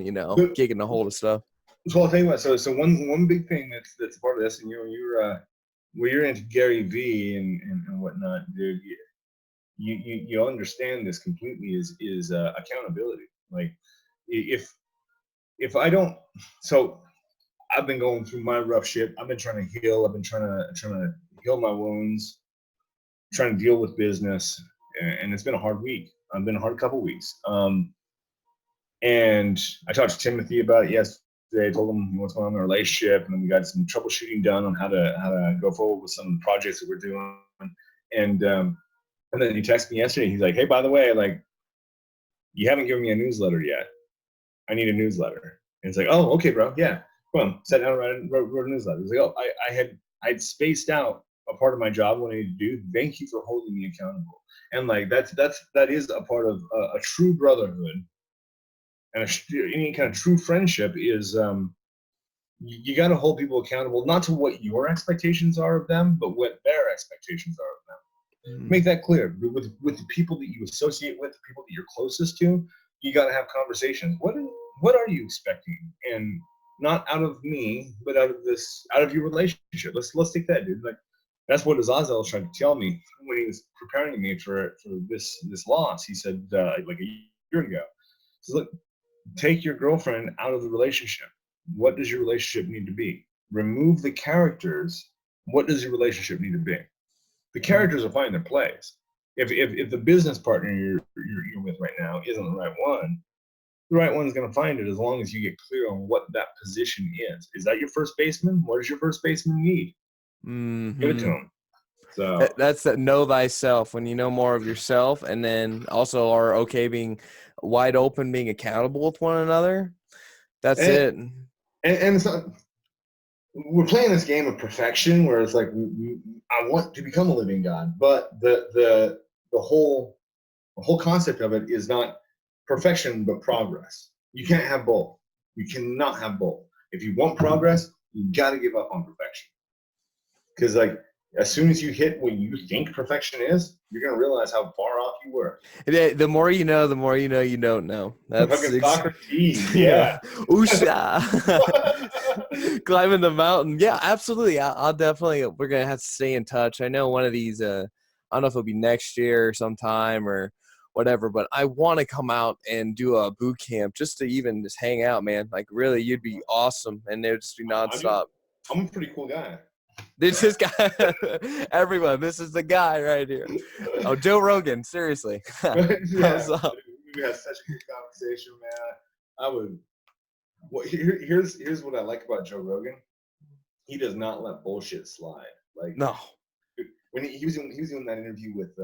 getting a hold of stuff. So I'll tell you what. So one big thing that's part of this, and you're into Gary V and whatnot, dude. You understand this completely is accountability. Like if I don't, so I've been going through my rough shit. I've been trying to heal. I've been trying to heal my wounds, trying to deal with business, and it's been a hard week. It's been a hard couple weeks. And I talked to Timothy about it yesterday. I told him what's going on in the relationship, and then we got some troubleshooting done on how to go forward with some of the projects that we're doing. And then he texted me yesterday. He's like, "Hey, by the way, like, you haven't given me a newsletter yet. I need a newsletter." And it's like, "Oh, okay, bro. Yeah. Boom. Sat down and wrote a newsletter." He's like, "Oh, I'd spaced out a part of my job what I need to do. Thank you for holding me accountable." And like that is a part of a true brotherhood and any kind of true friendship is you got to hold people accountable, not to what your expectations are of them, but what their expectations are of them. Make that clear with the people that you associate with, the people that you're closest to. You got to have conversations. What are you expecting? And not out of me, but out of your relationship. Let's take that, dude. Like that's what Azazel tried to tell me when he was preparing me for this loss. He said like a year ago. So look, take your girlfriend out of the relationship. What does your relationship need to be? Remove the characters What does your relationship need to be? The characters will find their place. If the business partner you're with right now isn't the right one's going to find it as long as you get clear on what that position is. Is that your first baseman? What does your first baseman need? Give it to him. So That's that know thyself, when you know more of yourself, and then also are okay being wide open, being accountable with one another. That's it. and it's not, we're playing this game of perfection where it's like I want to become a living god, but the whole concept of it is not perfection but progress. You can't have both. You cannot have both. If you want progress, you got to give up on perfection, because like as soon as you hit what you think perfection is, you're gonna realize how far off you were. The more you know, you don't know. That's Fucking Socrates, yeah. yeah. Usha. Climbing the mountain. Yeah, absolutely. I'll definitely, we're gonna have to stay in touch. I know one of these I don't know if it'll be next year or sometime or whatever, but I want to come out and do a boot camp just to even just hang out, man. Like really, you'd be awesome, and it would just be nonstop. I'm a pretty cool guy. This guy, everyone, this is the guy right here. Oh, Joe Rogan, seriously. Yeah, we had such a good conversation, man. I would. Well, here's what I like about Joe Rogan. He does not let bullshit slide. Like No. When he was doing that interview with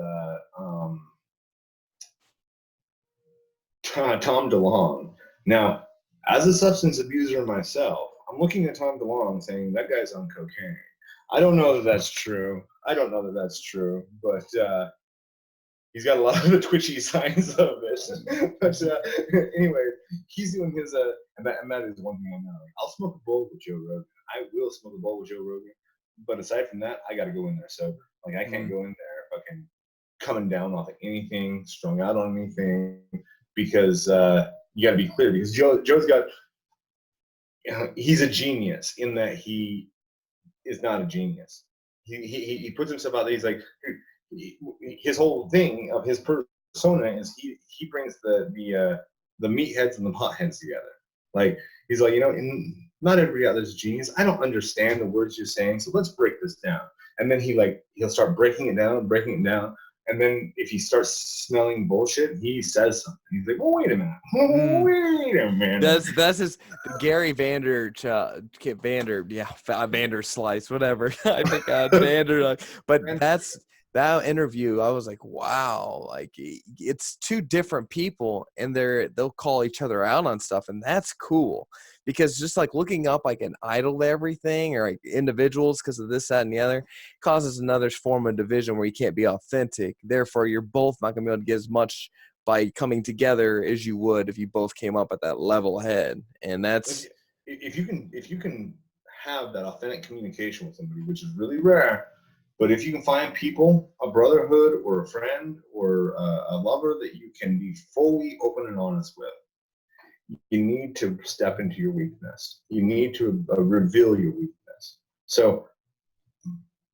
Tom DeLonge. Now, as a substance abuser myself, I'm looking at Tom DeLonge saying that guy's on cocaine. I don't know that that's true. But he's got a lot of the twitchy signs of it. But anyway, he's doing his and that is one thing I know. Like, I'll smoke a bowl with Joe Rogan. I will smoke a bowl with Joe Rogan. But aside from that, I got to go in there sober. Like I can't go in there fucking coming down off of anything, strung out on anything, because you got to be clear. Because Joe's got, he's a genius in that he is not a genius. He puts himself out there. He's like, his whole thing of his persona is he brings the meatheads and the potheads together. Like he's like, not everybody out there's a genius. I don't understand the words you're saying, so let's break this down. And then he'll start breaking it down. And then if he starts smelling bullshit, he says something. He's like, "Well, wait a minute. Wait a minute." That's his Gary Vander Slice, whatever. I forgot Vander. But that's that interview. I was like, wow, like it's two different people, and they'll call each other out on stuff, and that's cool. Because just like looking up like an idol to everything or like individuals because of this, that, and the other causes another form of division where you can't be authentic. Therefore, you're both not going to be able to get as much by coming together as you would if you both came up at that level head. And that's if you can have that authentic communication with somebody, which is really rare, but if you can find people, a brotherhood or a friend or a lover that you can be fully open and honest with, you need to step into your weakness. You need to reveal your weakness. So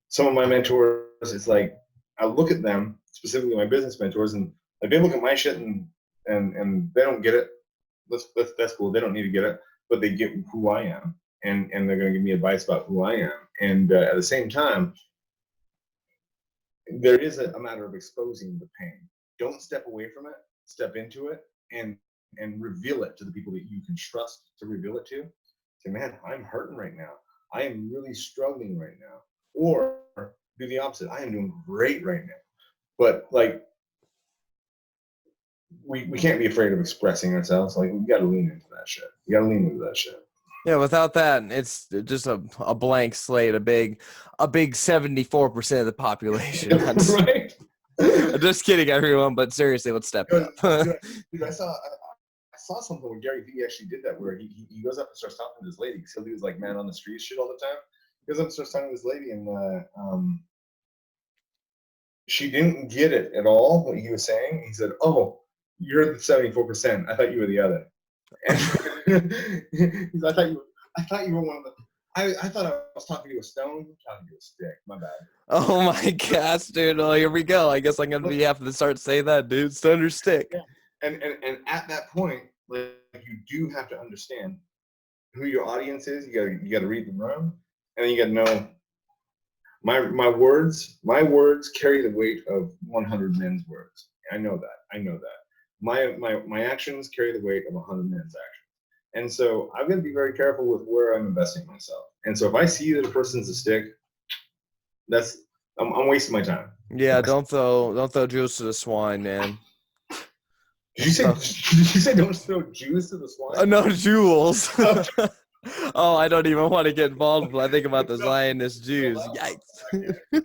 some of my mentors, it's like I look at them, specifically my business mentors, and like they look at my shit and they don't get it. That's cool. They don't need to get it, but they get who I am, and they're going to give me advice about who I am. And at the same time, there is a matter of exposing the pain. Don't step away from it. Step into it and reveal it to the people that you can trust to reveal it to. Say, man, I'm hurting right now. I am really struggling right now. Or do the opposite. I am doing great right now. But like, we can't be afraid of expressing ourselves. Like, we got to lean into that shit. Yeah, without that, it's just a blank slate, a big 74% of the population. Right? Just kidding, everyone. But seriously, let's step it up. Dude, I saw something where Gary Vee actually did that, where he goes up and starts talking to this lady. So he was like man on the street shit all the time. He goes up and starts talking to this lady, and she didn't get it at all what he was saying. He said, "Oh, you're the 74%. I thought you were the other." And I thought you were one of the. I thought I was talking to a stone. I'm talking to a stick. My bad. Oh my gosh, dude! Oh, here we go. I guess I'm gonna be having to start saying that, dude. Stone or stick. Yeah. And at that point, like you do have to understand who your audience is. You got to read the room, and then you got to know My words carry the weight of 100 men's words. I know that. My actions carry the weight of 100 men's actions. And so I've got to be very careful with where I'm investing myself. And so if I see that a person's a stick, I'm wasting my time. Yeah, don't throw juice to the swine, man. Did you say don't throw juice to the swine? No, jewels. Oh, I don't even want to get involved when I think about the Zionist Jews. Yikes.